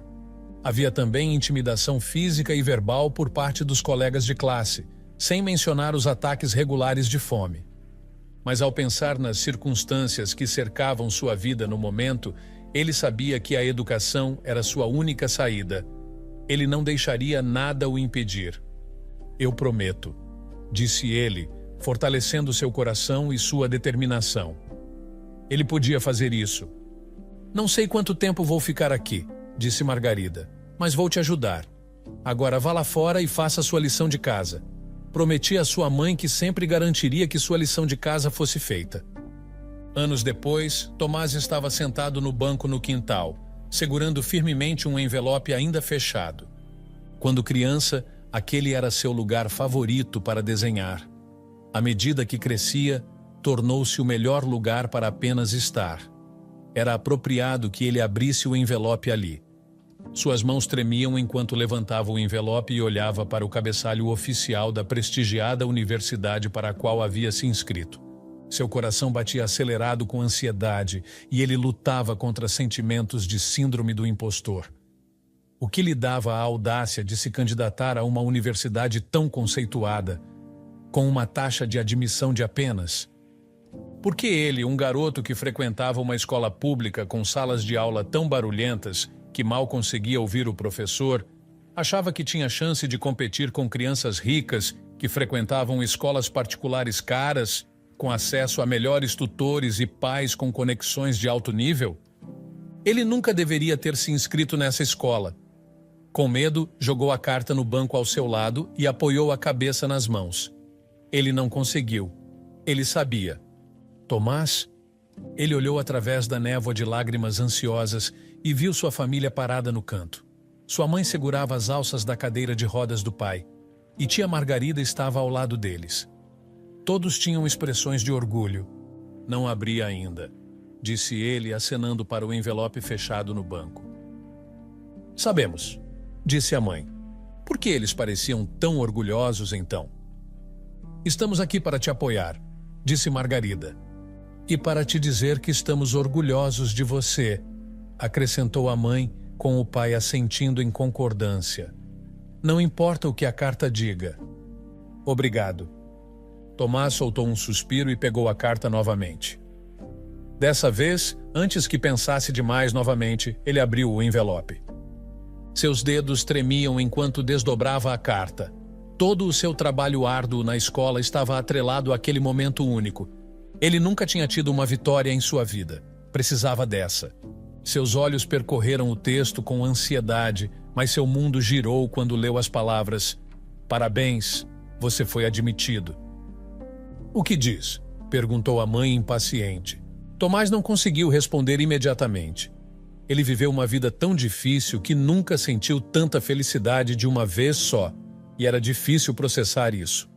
Havia também intimidação física e verbal por parte dos colegas de classe, sem mencionar os ataques regulares de fome. Mas ao pensar nas circunstâncias que cercavam sua vida no momento, ele sabia que a educação era sua única saída. Ele não deixaria nada o impedir. Eu prometo, disse ele, fortalecendo seu coração e sua determinação. Ele podia fazer isso. Não sei quanto tempo vou ficar aqui, disse Margarida, mas vou te ajudar. Agora vá lá fora e faça sua lição de casa. Prometi à sua mãe que sempre garantiria que sua lição de casa fosse feita. Anos depois, Tomás estava sentado no banco no quintal, segurando firmemente um envelope ainda fechado. Quando criança, aquele era seu lugar favorito para desenhar. À medida que crescia, tornou-se o melhor lugar para apenas estar. Era apropriado que ele abrisse o envelope ali. Suas mãos tremiam enquanto levantava o envelope e olhava para o cabeçalho oficial da prestigiada universidade para a qual havia se inscrito. Seu coração batia acelerado com ansiedade e ele lutava contra sentimentos de síndrome do impostor. O que lhe dava a audácia de se candidatar a uma universidade tão conceituada, com uma taxa de admissão de apenas? Por que ele, um garoto que frequentava uma escola pública com salas de aula tão barulhentas que mal conseguia ouvir o professor, achava que tinha chance de competir com crianças ricas que frequentavam escolas particulares caras, com acesso a melhores tutores e pais com conexões de alto nível? Ele nunca deveria ter se inscrito nessa escola. Com medo, jogou a carta no banco ao seu lado e apoiou a cabeça nas mãos. Ele não conseguiu. Ele sabia. Tomás? Ele olhou através da névoa de lágrimas ansiosas e viu sua família parada no canto. Sua mãe segurava as alças da cadeira de rodas do pai, e tia Margarida estava ao lado deles. Todos tinham expressões de orgulho. Não abri ainda, disse ele, acenando para o envelope fechado no banco. Sabemos, disse a mãe. Por que eles pareciam tão orgulhosos então? Estamos aqui para te apoiar, disse Margarida. E para te dizer que estamos orgulhosos de você, acrescentou a mãe, com o pai assentindo em concordância. Não importa o que a carta diga. Obrigado. Tomás soltou um suspiro e pegou a carta novamente. Dessa vez, antes que pensasse demais novamente, ele abriu o envelope. Seus dedos tremiam enquanto desdobrava a carta. Todo o seu trabalho árduo na escola estava atrelado àquele momento único. Ele nunca tinha tido uma vitória em sua vida. Precisava dessa. Seus olhos percorreram o texto com ansiedade, mas seu mundo girou quando leu as palavras: "Parabéns, você foi admitido." "O que diz?" perguntou a mãe impaciente. Tomás não conseguiu responder imediatamente. Ele viveu uma vida tão difícil que nunca sentiu tanta felicidade de uma vez só, e era difícil processar isso.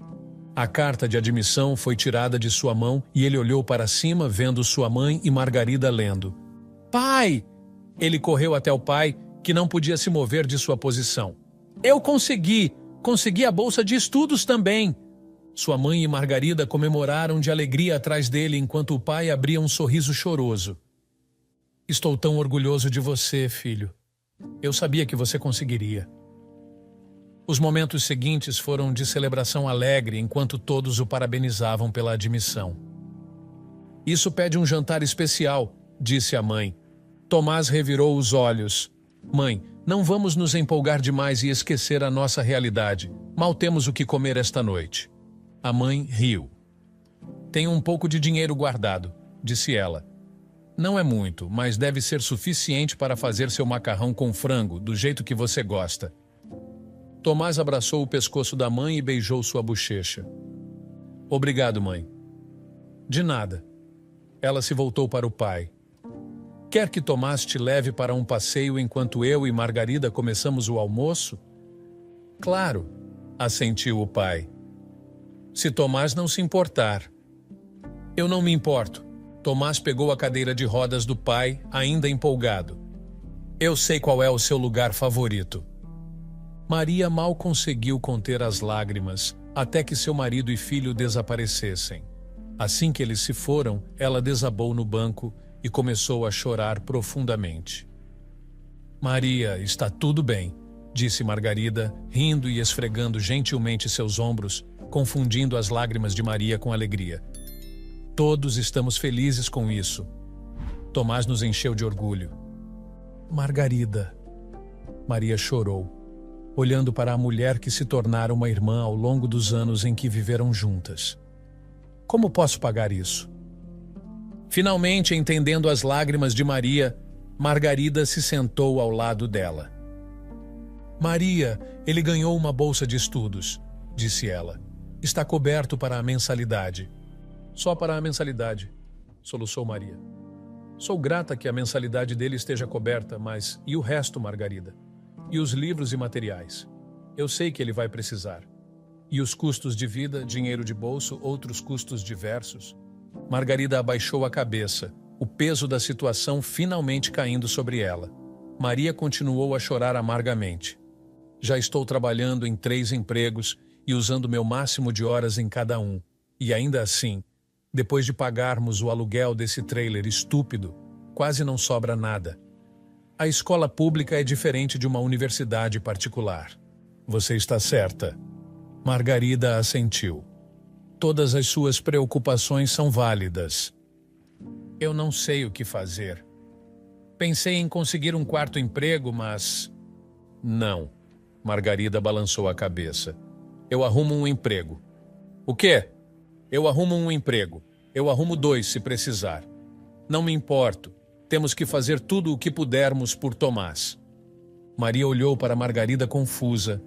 A carta de admissão foi tirada de sua mão e ele olhou para cima, vendo sua mãe e Margarida lendo. "Pai!" Ele correu até o pai, que não podia se mover de sua posição. "Eu consegui! Consegui a bolsa de estudos também!" Sua mãe e Margarida comemoraram de alegria atrás dele enquanto o pai abria um sorriso choroso. "Estou tão orgulhoso de você, filho. Eu sabia que você conseguiria." Os momentos seguintes foram de celebração alegre enquanto todos o parabenizavam pela admissão. "Isso pede um jantar especial", disse a mãe. Tomás revirou os olhos. "Mãe, não vamos nos empolgar demais e esquecer a nossa realidade. Mal temos o que comer esta noite." A mãe riu. "Tenho um pouco de dinheiro guardado", disse ela. "Não é muito, mas deve ser suficiente para fazer seu macarrão com frango, do jeito que você gosta." Tomás abraçou o pescoço da mãe e beijou sua bochecha. "Obrigado, mãe." "De nada." Ela se voltou para o pai. "Quer que Tomás te leve para um passeio enquanto eu e Margarida começamos o almoço?" "Claro", assentiu o pai. "Se Tomás não se importar." "Eu não me importo." Tomás pegou a cadeira de rodas do pai, ainda empolgado. "Eu sei qual é o seu lugar favorito." Maria mal conseguiu conter as lágrimas, até que seu marido e filho desaparecessem. Assim que eles se foram, ela desabou no banco e começou a chorar profundamente. "Maria, está tudo bem", disse Margarida, rindo e esfregando gentilmente seus ombros, confundindo as lágrimas de Maria com alegria. Todos estamos felizes com isso. Tomás nos encheu de orgulho. Margarida. Maria chorou, olhando para a mulher que se tornara uma irmã ao longo dos anos em que viveram juntas. Como posso pagar isso? Finalmente, entendendo as lágrimas de Maria, Margarida se sentou ao lado dela. Maria, ele ganhou uma bolsa de estudos, disse ela. Está coberto para a mensalidade. Só para a mensalidade, soluçou Maria. Sou grata que a mensalidade dele esteja coberta, mas e o resto, Margarida? E os livros e materiais? Eu sei que ele vai precisar. E os custos de vida, dinheiro de bolso, outros custos diversos? Margarida abaixou a cabeça, o peso da situação finalmente caindo sobre ela. Maria continuou a chorar amargamente. Já estou trabalhando em 3 empregos e usando meu máximo de horas em cada um. E ainda assim, depois de pagarmos o aluguel desse trailer estúpido, quase não sobra nada. A escola pública é diferente de uma universidade particular. Você está certa. Margarida assentiu. Todas as suas preocupações são válidas. Eu não sei o que fazer. Pensei em conseguir um 4º emprego, mas... Não. Margarida balançou a cabeça. Eu arrumo um emprego. O quê? Eu arrumo um emprego. Eu arrumo 2 se precisar. Não me importo. Temos que fazer tudo o que pudermos por Tomás. Maria olhou para Margarida confusa.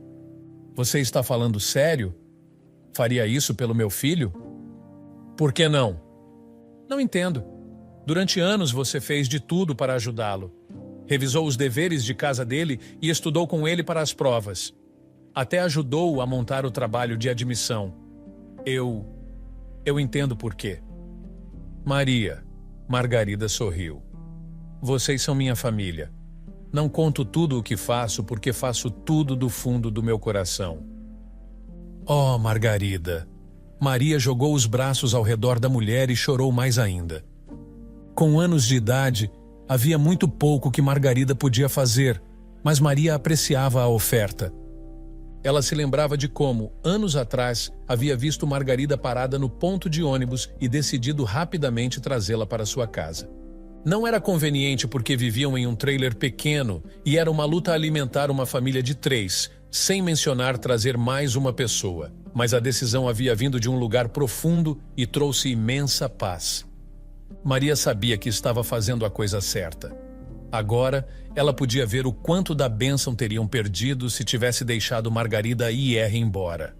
Você está falando sério? Faria isso pelo meu filho? Por que não? Não entendo. Durante anos você fez de tudo para ajudá-lo. Revisou os deveres de casa dele e estudou com ele para as provas. Até ajudou-o a montar o trabalho de admissão. Eu entendo por quê. Maria, Margarida sorriu. Vocês são minha família. Não conto tudo o que faço porque faço tudo do fundo do meu coração. Oh, Margarida. Maria jogou os braços ao redor da mulher e chorou mais ainda. Com anos de idade, havia muito pouco que Margarida podia fazer, mas Maria apreciava a oferta. Ela se lembrava de como, anos atrás, havia visto Margarida parada no ponto de ônibus e decidido rapidamente trazê-la para sua casa. Não era conveniente porque viviam em um trailer pequeno e era uma luta alimentar uma família de 3, sem mencionar trazer mais uma pessoa. Mas a decisão havia vindo de um lugar profundo e trouxe imensa paz. Maria sabia que estava fazendo a coisa certa. Agora, ela podia ver o quanto da bênção teriam perdido se tivesse deixado Margarida ir embora.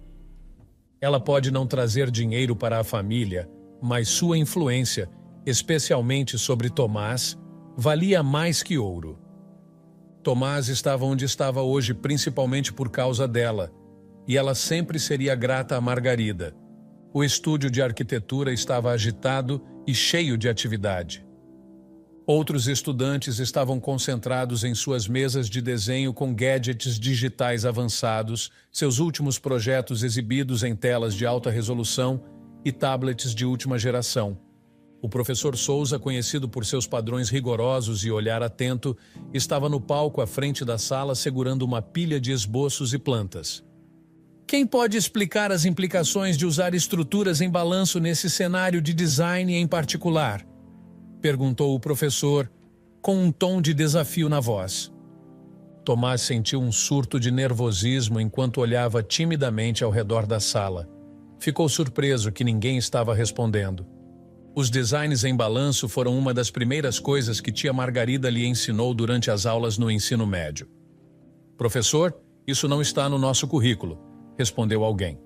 Ela pode não trazer dinheiro para a família, mas sua influência, especialmente sobre Tomás, valia mais que ouro. Tomás estava onde estava hoje principalmente por causa dela, e ela sempre seria grata a Margarida. O estúdio de arquitetura estava agitado e cheio de atividade. Outros estudantes estavam concentrados em suas mesas de desenho com gadgets digitais avançados, seus últimos projetos exibidos em telas de alta resolução e tablets de última geração. O professor Souza, conhecido por seus padrões rigorosos e olhar atento, estava no palco à frente da sala segurando uma pilha de esboços e plantas. Quem pode explicar as implicações de usar estruturas em balanço nesse cenário de design em particular? Perguntou o professor, com um tom de desafio na voz. Tomás sentiu um surto de nervosismo enquanto olhava timidamente ao redor da sala. Ficou surpreso que ninguém estava respondendo. Os designs em balanço foram uma das primeiras coisas que tia Margarida lhe ensinou durante as aulas no ensino médio. Professor, isso não está no nosso currículo, respondeu alguém.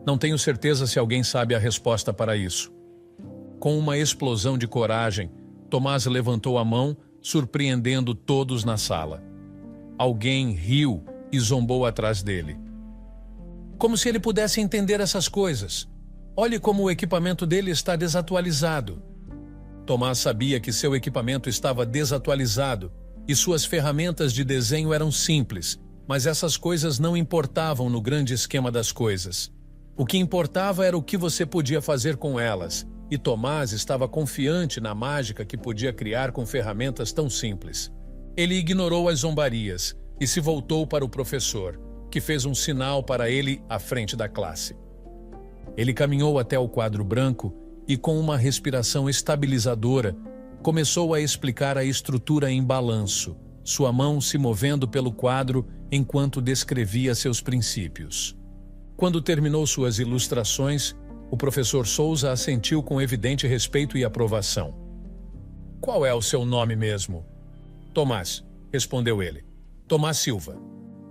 Não tenho certeza se alguém sabe a resposta para isso. Com uma explosão de coragem, Tomás levantou a mão, surpreendendo todos na sala. Alguém riu e zombou atrás dele. Como se ele pudesse entender essas coisas. Olhe como o equipamento dele está desatualizado. Tomás sabia que seu equipamento estava desatualizado e suas ferramentas de desenho eram simples, mas essas coisas não importavam no grande esquema das coisas. O que importava era o que você podia fazer com elas, e Tomás estava confiante na mágica que podia criar com ferramentas tão simples. Ele ignorou as zombarias e se voltou para o professor, que fez um sinal para ele à frente da classe. Ele caminhou até o quadro branco e, com uma respiração estabilizadora, começou a explicar a estrutura em balanço, sua mão se movendo pelo quadro enquanto descrevia seus princípios. Quando terminou suas ilustrações, o professor Souza assentiu com evidente respeito e aprovação. "Qual é o seu nome mesmo?" "Tomás", respondeu ele. "Tomás Silva."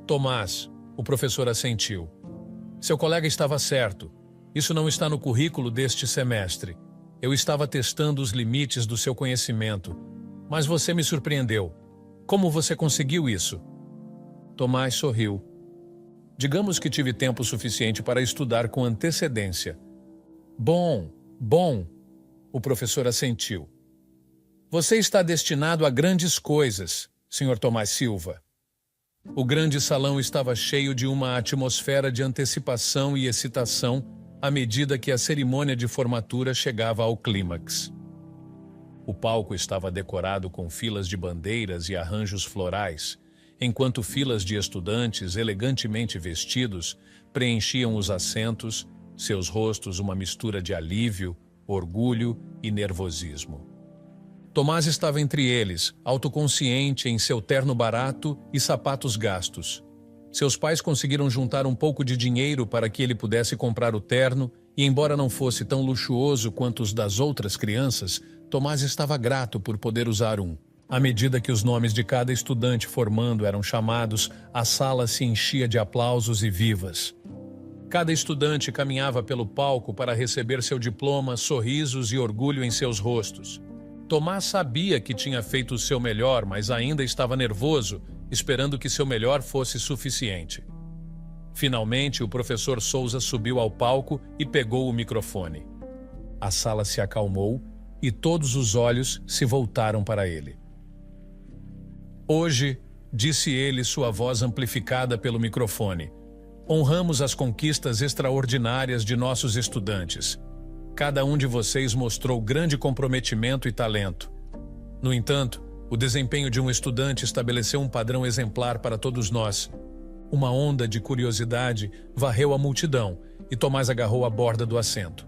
"Tomás", o professor assentiu. "Seu colega estava certo. Isso não está no currículo deste semestre. Eu estava testando os limites do seu conhecimento, mas você me surpreendeu. Como você conseguiu isso?" Tomás sorriu. "Digamos que tive tempo suficiente para estudar com antecedência." Bom, o professor assentiu. "Você está destinado a grandes coisas, Sr. Tomás Silva." O grande salão estava cheio de uma atmosfera de antecipação e excitação à medida que a cerimônia de formatura chegava ao clímax. O palco estava decorado com filas de bandeiras e arranjos florais, enquanto filas de estudantes elegantemente vestidos preenchiam os assentos, seus rostos uma mistura de alívio, orgulho e nervosismo. Tomás estava entre eles, autoconsciente em seu terno barato e sapatos gastos. Seus pais conseguiram juntar um pouco de dinheiro para que ele pudesse comprar o terno e, embora não fosse tão luxuoso quanto os das outras crianças, Tomás estava grato por poder usar um. À medida que os nomes de cada estudante formando eram chamados, a sala se enchia de aplausos e vivas. Cada estudante caminhava pelo palco para receber seu diploma, sorrisos e orgulho em seus rostos. Tomás sabia que tinha feito o seu melhor, mas ainda estava nervoso, esperando que seu melhor fosse suficiente. Finalmente, o professor Souza subiu ao palco e pegou o microfone. A sala se acalmou e todos os olhos se voltaram para ele. "Hoje", disse ele, sua voz amplificada pelo microfone, "honramos as conquistas extraordinárias de nossos estudantes. Cada um de vocês mostrou grande comprometimento e talento. No entanto, o desempenho de um estudante estabeleceu um padrão exemplar para todos nós." Uma onda de curiosidade varreu a multidão e Tomás agarrou a borda do assento.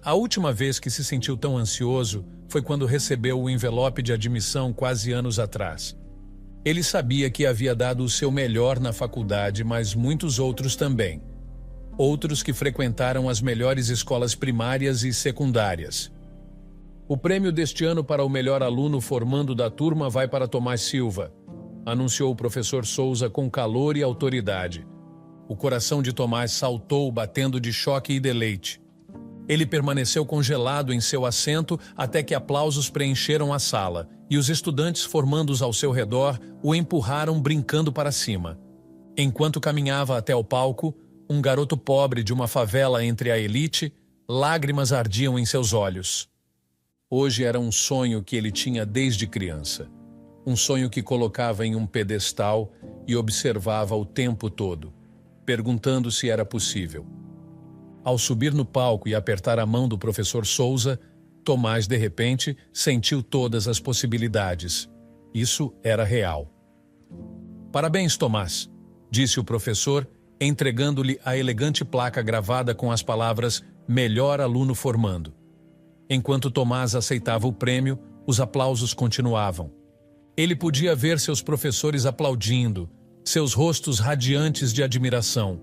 A última vez que se sentiu tão ansioso foi quando recebeu o envelope de admissão quase anos atrás. Ele sabia que havia dado o seu melhor na faculdade, mas muitos outros também. Outros que frequentaram as melhores escolas primárias e secundárias. "O prêmio deste ano para o melhor aluno formando da turma vai para Tomás Silva", anunciou o professor Souza com calor e autoridade. O coração de Tomás saltou, batendo de choque e deleite. Ele permaneceu congelado em seu assento até que aplausos preencheram a sala, e os estudantes formandos ao seu redor o empurraram brincando para cima. Enquanto caminhava até o palco, um garoto pobre de uma favela entre a elite, lágrimas ardiam em seus olhos. Hoje era um sonho que ele tinha desde criança. Um sonho que colocava em um pedestal e observava o tempo todo, perguntando se era possível. Ao subir no palco e apertar a mão do professor Souza, Tomás, de repente, sentiu todas as possibilidades. Isso era real. "Parabéns, Tomás", disse o professor, entregando-lhe a elegante placa gravada com as palavras "Melhor aluno formando". Enquanto Tomás aceitava o prêmio, os aplausos continuavam. Ele podia ver seus professores aplaudindo, seus rostos radiantes de admiração.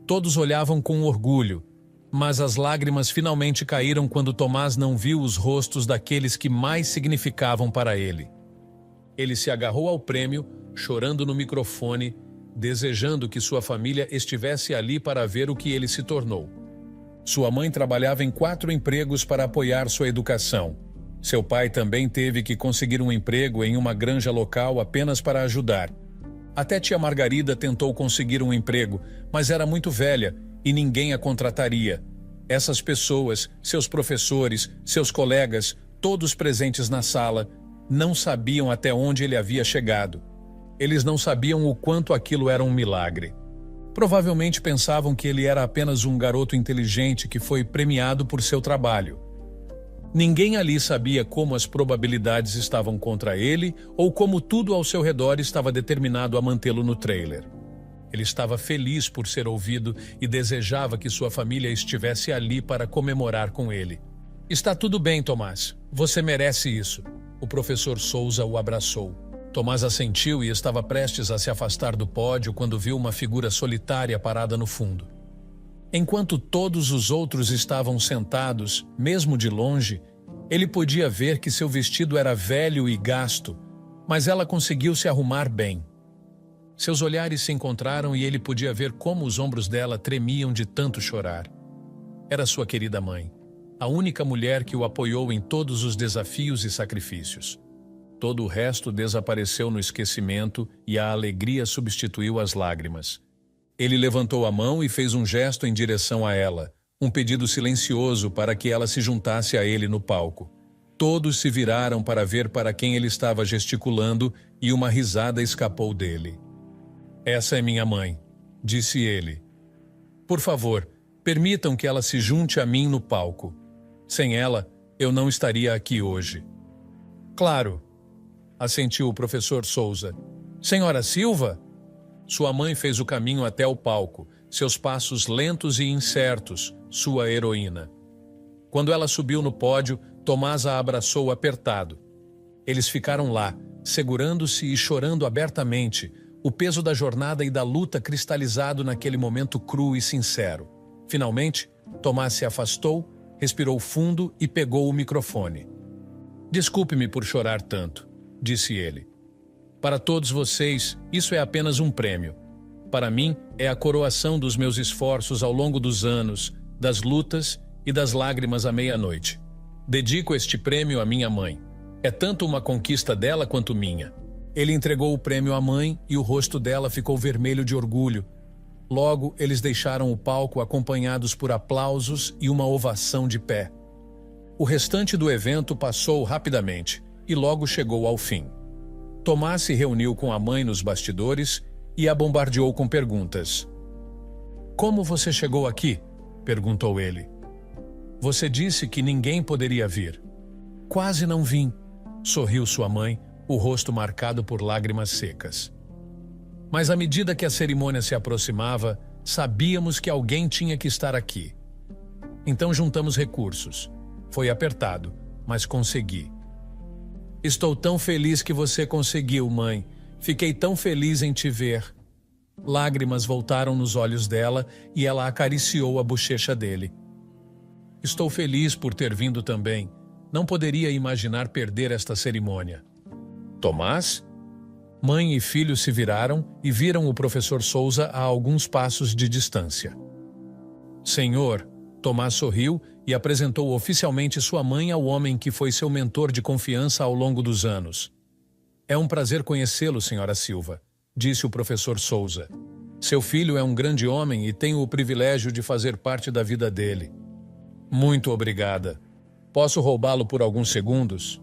Todos olhavam com orgulho, mas as lágrimas finalmente caíram quando Tomás não viu os rostos daqueles que mais significavam para ele. Ele se agarrou ao prêmio, chorando no microfone, desejando que sua família estivesse ali para ver o que ele se tornou. Sua mãe trabalhava em 4 empregos para apoiar sua educação. Seu pai também teve que conseguir um emprego em uma granja local apenas para ajudar. Até tia Margarida tentou conseguir um emprego, mas era muito velha e ninguém a contrataria. Essas pessoas, seus professores, seus colegas, todos presentes na sala, não sabiam até onde ele havia chegado. Eles não sabiam o quanto aquilo era um milagre. Provavelmente pensavam que ele era apenas um garoto inteligente que foi premiado por seu trabalho. Ninguém ali sabia como as probabilidades estavam contra ele ou como tudo ao seu redor estava determinado a mantê-lo no trailer. Ele estava feliz por ser ouvido e desejava que sua família estivesse ali para comemorar com ele. Está tudo bem, Tomás. Você merece isso. O professor Souza o abraçou. Tomás assentiu e estava prestes a se afastar do pódio quando viu uma figura solitária parada no fundo. Enquanto todos os outros estavam sentados, mesmo de longe, ele podia ver que seu vestido era velho e gasto, mas ela conseguiu se arrumar bem. Seus olhares se encontraram e ele podia ver como os ombros dela tremiam de tanto chorar. Era sua querida mãe, a única mulher que o apoiou em todos os desafios e sacrifícios. Todo o resto desapareceu no esquecimento e a alegria substituiu as lágrimas. Ele levantou a mão e fez um gesto em direção a ela, um pedido silencioso para que ela se juntasse a ele no palco. Todos se viraram para ver para quem ele estava gesticulando e uma risada escapou dele. Essa é minha mãe, disse ele. Por favor, permitam que ela se junte a mim no palco. Sem ela, eu não estaria aqui hoje. Claro, assentiu o professor Souza. Senhora Silva? Sua mãe fez o caminho até o palco, seus passos lentos e incertos, sua heroína. Quando ela subiu no pódio, Tomás a abraçou apertado. Eles ficaram lá, segurando-se e chorando abertamente, o peso da jornada e da luta cristalizado naquele momento cru e sincero. Finalmente, Tomás se afastou, respirou fundo e pegou o microfone. Desculpe-me por chorar tanto, disse ele. Para todos vocês, isso é apenas um prêmio. Para mim, é a coroação dos meus esforços ao longo dos anos, das lutas e das lágrimas à meia-noite. Dedico este prêmio à minha mãe. É tanto uma conquista dela quanto minha. Ele entregou o prêmio à mãe e o rosto dela ficou vermelho de orgulho. Logo, eles deixaram o palco acompanhados por aplausos e uma ovação de pé. O restante do evento passou rapidamente e logo chegou ao fim. Tomás se reuniu com a mãe nos bastidores e a bombardeou com perguntas. Como você chegou aqui? Perguntou ele. Você disse que ninguém poderia vir. Quase não vim, sorriu sua mãe, o rosto marcado por lágrimas secas. Mas à medida que a cerimônia se aproximava, sabíamos que alguém tinha que estar aqui. Então juntamos recursos. Foi apertado, mas consegui. Estou tão feliz que você conseguiu, mãe. Fiquei tão feliz em te ver. Lágrimas voltaram nos olhos dela e ela acariciou a bochecha dele. Estou feliz por ter vindo também. Não poderia imaginar perder esta cerimônia. Tomás? Mãe e filho se viraram e viram o professor Souza a alguns passos de distância. Senhor, Tomás sorriu e apresentou oficialmente sua mãe ao homem que foi seu mentor de confiança ao longo dos anos. É um prazer conhecê-lo, senhora Silva, disse o professor Souza. Seu filho é um grande homem e tenho o privilégio de fazer parte da vida dele. Muito obrigada. Posso roubá-lo por alguns segundos?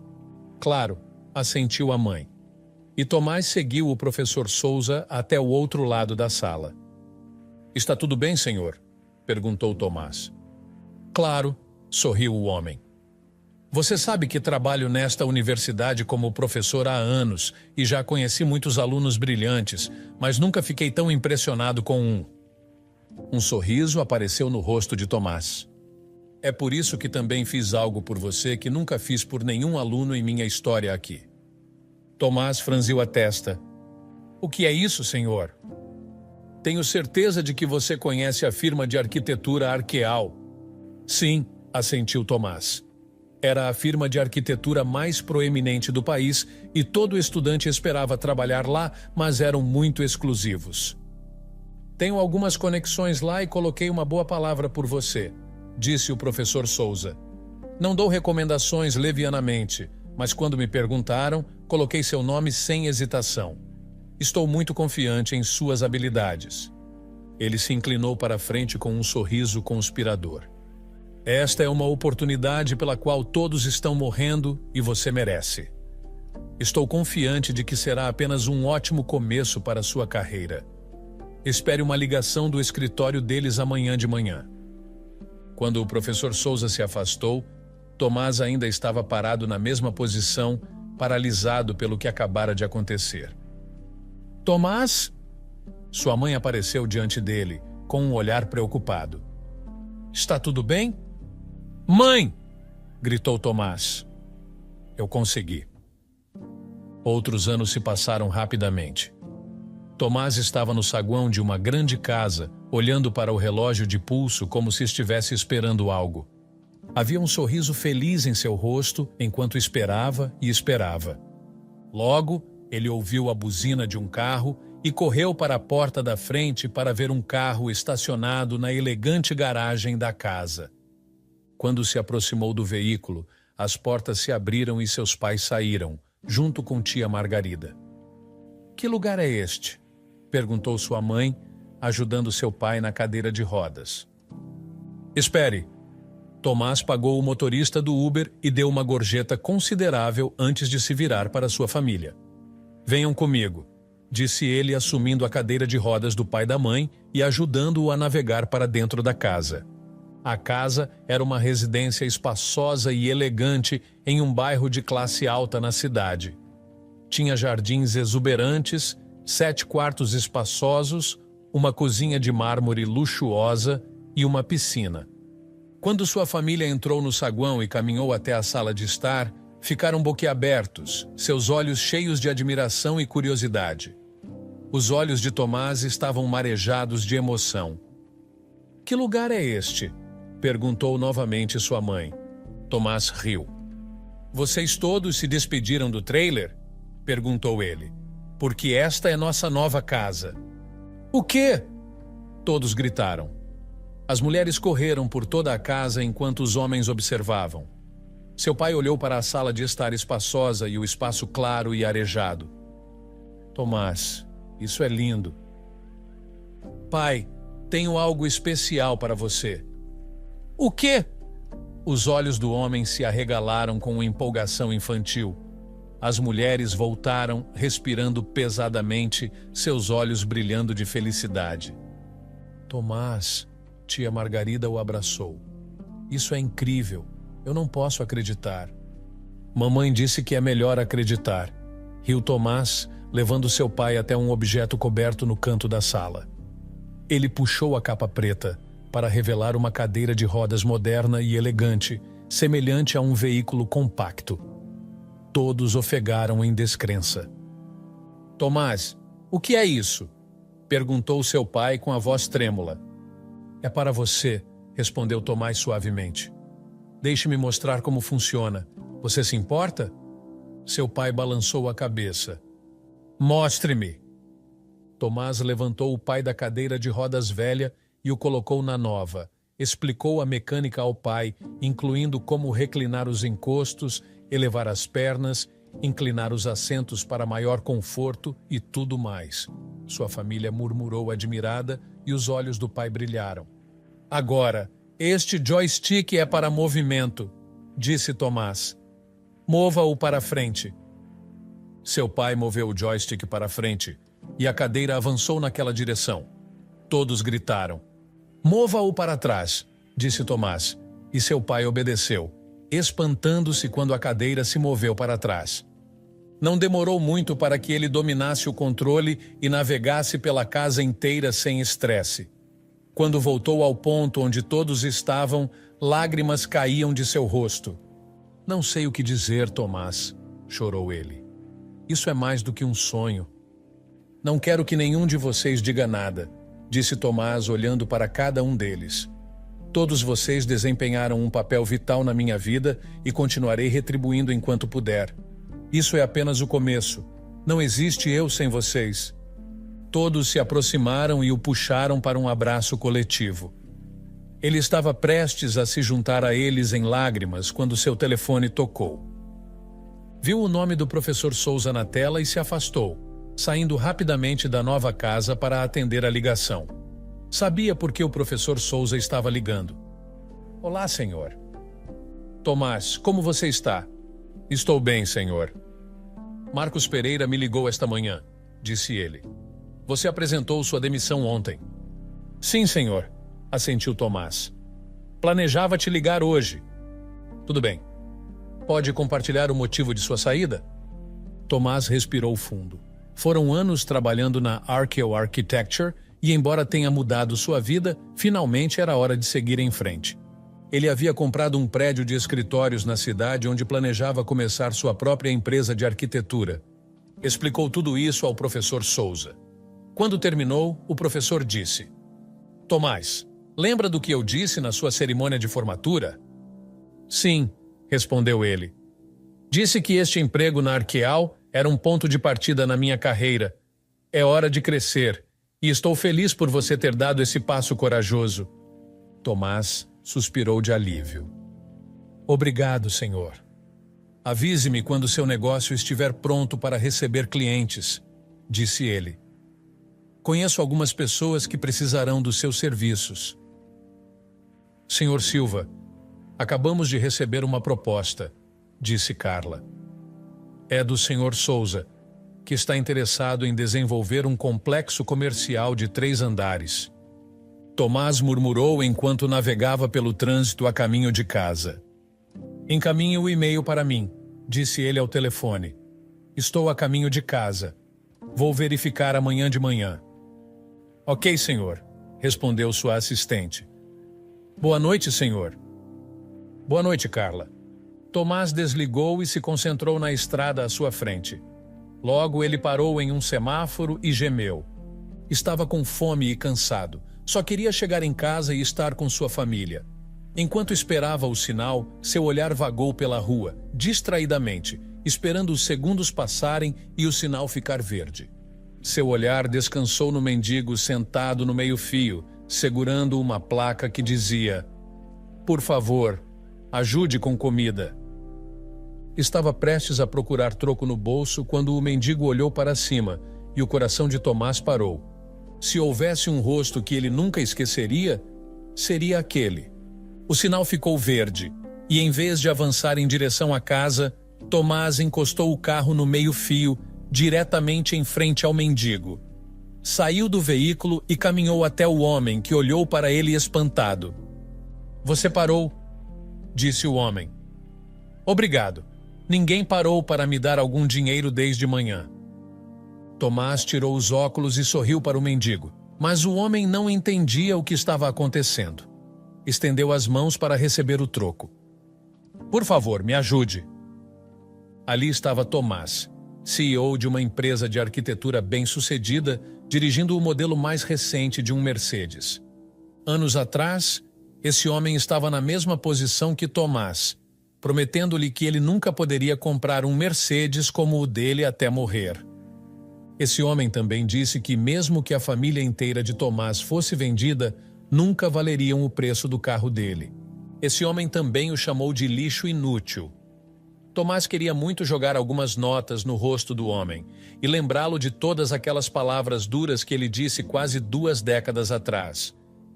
Claro, assentiu a mãe. E Tomás seguiu o professor Souza até o outro lado da sala. Está tudo bem, senhor? Perguntou Tomás. Claro, sorriu o homem. Você sabe que trabalho nesta universidade como professor há anos e já conheci muitos alunos brilhantes, mas nunca fiquei tão impressionado com um. Um sorriso apareceu no rosto de Tomás. É por isso que também fiz algo por você que nunca fiz por nenhum aluno em minha história aqui. Tomás franziu a testa. O que é isso, senhor? Tenho certeza de que você conhece a firma de arquitetura Arqueal. Sim, assentiu Tomás. Era a firma de arquitetura mais proeminente do país e todo estudante esperava trabalhar lá, mas eram muito exclusivos. Tenho algumas conexões lá e coloquei uma boa palavra por você, disse o professor Souza. Não dou recomendações levianamente, mas quando me perguntaram, coloquei seu nome sem hesitação. Estou muito confiante em suas habilidades. Ele se inclinou para a frente com um sorriso conspirador. Esta é uma oportunidade pela qual todos estão morrendo e você merece. Estou confiante de que será apenas um ótimo começo para sua carreira. Espere uma ligação do escritório deles amanhã de manhã. Quando o professor Souza se afastou, Tomás ainda estava parado na mesma posição, paralisado pelo que acabara de acontecer. Tomás? Sua mãe apareceu diante dele, com um olhar preocupado. Está tudo bem? Mãe! gritou Tomás. Eu consegui. Outros anos se passaram rapidamente. Tomás estava no saguão de uma grande casa, olhando para o relógio de pulso como se estivesse esperando algo. Havia um sorriso feliz em seu rosto enquanto esperava e esperava. Logo, ele ouviu a buzina de um carro e correu para a porta da frente para ver um carro estacionado na elegante garagem da casa. Quando se aproximou do veículo, as portas se abriram e seus pais saíram, junto com tia Margarida. Que lugar é este? Perguntou sua mãe, ajudando seu pai na cadeira de rodas. Espere. Tomás pagou o motorista do Uber e deu uma gorjeta considerável antes de se virar para sua família. Venham comigo, disse ele assumindo a cadeira de rodas do pai da mãe e ajudando-o a navegar para dentro da casa. A casa era uma residência espaçosa e elegante em um bairro de classe alta na cidade. Tinha jardins exuberantes, 7 quartos espaçosos, uma cozinha de mármore luxuosa e uma piscina. Quando sua família entrou no saguão e caminhou até a sala de estar, ficaram boquiabertos, seus olhos cheios de admiração e curiosidade. Os olhos de Tomás estavam marejados de emoção. Que lugar é este? Perguntou novamente sua mãe. Tomás riu. Vocês todos se despediram do trailer? Perguntou ele. Porque esta é nossa nova casa. O quê? Todos gritaram. As mulheres correram por toda a casa enquanto os homens observavam. Seu pai olhou para a sala de estar espaçosa e o espaço claro e arejado. Tomás, isso é lindo. Pai, tenho algo especial para você. O quê? Os olhos do homem se arregalaram com uma empolgação infantil. As mulheres voltaram, respirando pesadamente, seus olhos brilhando de felicidade. Tomás, tia Margarida o abraçou. Isso é incrível. Eu não posso acreditar. Mamãe disse que é melhor acreditar. Riu Tomás, levando seu pai até um objeto coberto no canto da sala. Ele puxou a capa preta para revelar uma cadeira de rodas moderna e elegante, semelhante a um veículo compacto. Todos ofegaram em descrença. Tomás, o que é isso? Perguntou seu pai com a voz trêmula. É para você, respondeu Tomás suavemente. Deixe-me mostrar como funciona. Você se importa? Seu pai balançou a cabeça. Mostre-me. Tomás levantou o pai da cadeira de rodas velha e o colocou na nova. Explicou a mecânica ao pai, incluindo como reclinar os encostos, elevar as pernas, inclinar os assentos para maior conforto e tudo mais. Sua família murmurou admirada e os olhos do pai brilharam. Agora, este joystick é para movimento, disse Tomás. Mova-o para frente. Seu pai moveu o joystick para frente e a cadeira avançou naquela direção. Todos gritaram. Mova-o para trás, disse Tomás, e seu pai obedeceu, espantando-se quando a cadeira se moveu para trás. Não demorou muito para que ele dominasse o controle e navegasse pela casa inteira sem estresse. Quando voltou ao ponto onde todos estavam, lágrimas caíam de seu rosto. Não sei o que dizer, Tomás, chorou ele. Isso é mais do que um sonho. Não quero que nenhum de vocês diga nada, disse Tomás olhando para cada um deles. Todos vocês desempenharam um papel vital na minha vida e continuarei retribuindo enquanto puder. Isso é apenas o começo. Não existe eu sem vocês. Todos se aproximaram e o puxaram para um abraço coletivo. Ele estava prestes a se juntar a eles em lágrimas quando seu telefone tocou. Viu o nome do professor Souza na tela e se afastou, saindo rapidamente da nova casa para atender a ligação. Sabia por que o professor Souza estava ligando. Olá, senhor. Tomás, como você está? Estou bem, senhor. Marcos Pereira me ligou esta manhã, disse ele. Você apresentou sua demissão ontem. Sim, senhor, assentiu Tomás. Planejava te ligar hoje. Tudo bem. Pode compartilhar o motivo de sua saída? Tomás respirou fundo. Foram anos trabalhando na Arkell Architecture e, embora tenha mudado sua vida, finalmente era hora de seguir em frente. Ele havia comprado um prédio de escritórios na cidade onde planejava começar sua própria empresa de arquitetura. Explicou tudo isso ao professor Souza. Quando terminou, o professor disse: Tomás, lembra do que eu disse na sua cerimônia de formatura? Sim, respondeu ele. Disse que este emprego na Arqueal era um ponto de partida na minha carreira. É hora de crescer, e estou feliz por você ter dado esse passo corajoso. Tomás suspirou de alívio. Obrigado, senhor. Avise-me quando seu negócio estiver pronto para receber clientes, disse ele. Conheço algumas pessoas que precisarão dos seus serviços. Senhor Silva, acabamos de receber uma proposta, disse Carla. É do senhor Souza, que está interessado em desenvolver um complexo comercial de 3 andares. Tomás murmurou enquanto navegava pelo trânsito a caminho de casa. Encaminhe o e-mail para mim, disse ele ao telefone. Estou a caminho de casa. Vou verificar amanhã de manhã. Ok, senhor, respondeu sua assistente. Boa noite, senhor. Boa noite, Carla. Tomás desligou e se concentrou na estrada à sua frente. Logo ele parou em um semáforo e gemeu. Estava com fome e cansado. Só queria chegar em casa e estar com sua família. Enquanto esperava o sinal, seu olhar vagou pela rua, distraidamente, esperando os segundos passarem e o sinal ficar verde. Seu olhar descansou no mendigo sentado no meio-fio, segurando uma placa que dizia: Por favor, ajude com comida. Estava prestes a procurar troco no bolso quando o mendigo olhou para cima e o coração de Tomás parou. Se houvesse um rosto que ele nunca esqueceria, seria aquele. O sinal ficou verde, e em vez de avançar em direção à casa, Tomás encostou o carro no meio-fio, diretamente em frente ao mendigo. Saiu do veículo e caminhou até o homem, que olhou para ele espantado. Você parou, disse o homem. Obrigado. Ninguém parou para me dar algum dinheiro desde manhã. Tomás tirou os óculos e sorriu para o mendigo, mas o homem não entendia o que estava acontecendo. Estendeu as mãos para receber o troco. Por favor, me ajude. Ali estava Tomás, CEO de uma empresa de arquitetura bem-sucedida, dirigindo o modelo mais recente de um Mercedes. Anos atrás, esse homem estava na mesma posição que Tomás, prometendo-lhe que ele nunca poderia comprar um Mercedes como o dele até morrer. Esse homem também disse que mesmo que a família inteira de Tomás fosse vendida, nunca valeriam o preço do carro dele. Esse homem também o chamou de lixo inútil. Tomás queria muito jogar algumas notas no rosto do homem e lembrá-lo de todas aquelas palavras duras que ele disse quase 2 décadas atrás.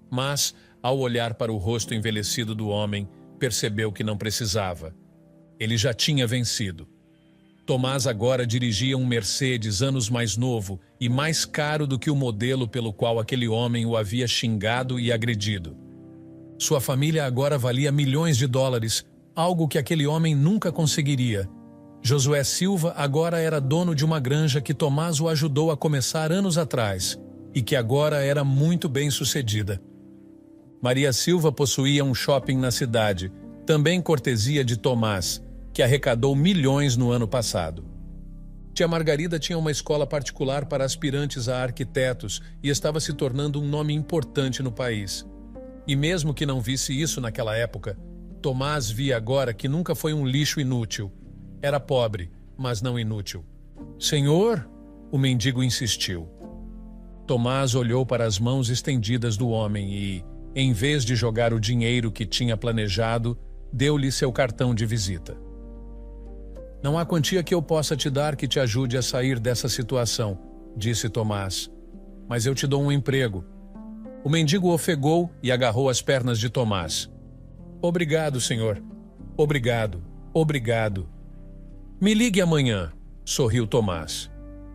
Mas, ao olhar para o rosto envelhecido do homem, percebeu que não precisava. Ele já tinha vencido. Tomás agora dirigia um Mercedes anos mais novo e mais caro do que o modelo pelo qual aquele homem o havia xingado e agredido. Sua família agora valia milhões de dólares, algo que aquele homem nunca conseguiria. Josué Silva agora era dono de uma granja que Tomás o ajudou a começar anos atrás e que agora era muito bem sucedida. Maria Silva possuía um shopping na cidade, também cortesia de Tomás, que arrecadou milhões no ano passado. Tia Margarida tinha uma escola particular para aspirantes a arquitetos e estava se tornando um nome importante no país. E mesmo que não visse isso naquela época, Tomás via agora que nunca foi um lixo inútil. Era pobre, mas não inútil. Senhor, o mendigo insistiu. Tomás olhou para as mãos estendidas do homem e, em vez de jogar o dinheiro que tinha planejado, deu-lhe seu cartão de visita. Não há quantia que eu possa te dar que te ajude a sair dessa situação, disse Tomás. Mas eu te dou um emprego. O mendigo ofegou e agarrou as pernas de Tomás. Obrigado, senhor. Obrigado. Obrigado. Me ligue amanhã, sorriu Tomás.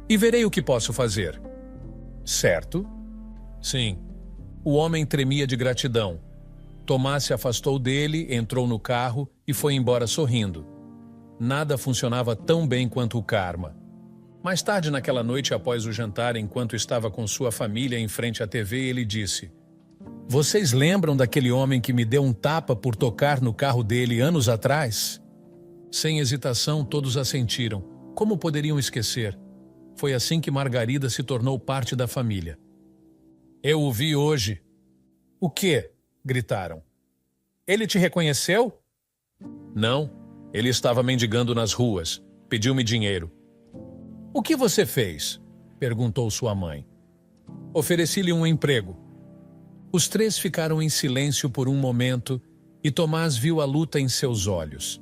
E verei o que posso fazer. Certo? Sim. O homem tremia de gratidão. Tomás se afastou dele, entrou no carro e foi embora sorrindo. Nada funcionava tão bem quanto o karma. Mais tarde naquela noite, após o jantar, enquanto estava com sua família em frente à TV, ele disse: Vocês lembram daquele homem que me deu um tapa por tocar no carro dele anos atrás? Sem hesitação, todos assentiram. Como poderiam esquecer? Foi assim que Margarida se tornou parte da família. Eu o vi hoje. O quê? Gritaram. Ele te reconheceu? Não. Ele estava mendigando nas ruas. Pediu-me dinheiro. O que você fez? Perguntou sua mãe. Ofereci-lhe um emprego. Os três ficaram em silêncio por um momento e Tomás viu a luta em seus olhos.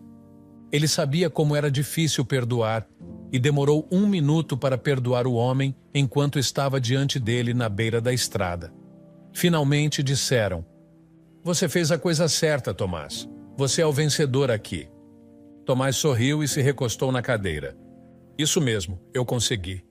Ele sabia como era difícil perdoar e demorou 1 minuto para perdoar o homem enquanto estava diante dele na beira da estrada. Finalmente disseram: Você fez a coisa certa, Tomás. Você é o vencedor aqui. Tomás sorriu e se recostou na cadeira. Isso mesmo, eu consegui.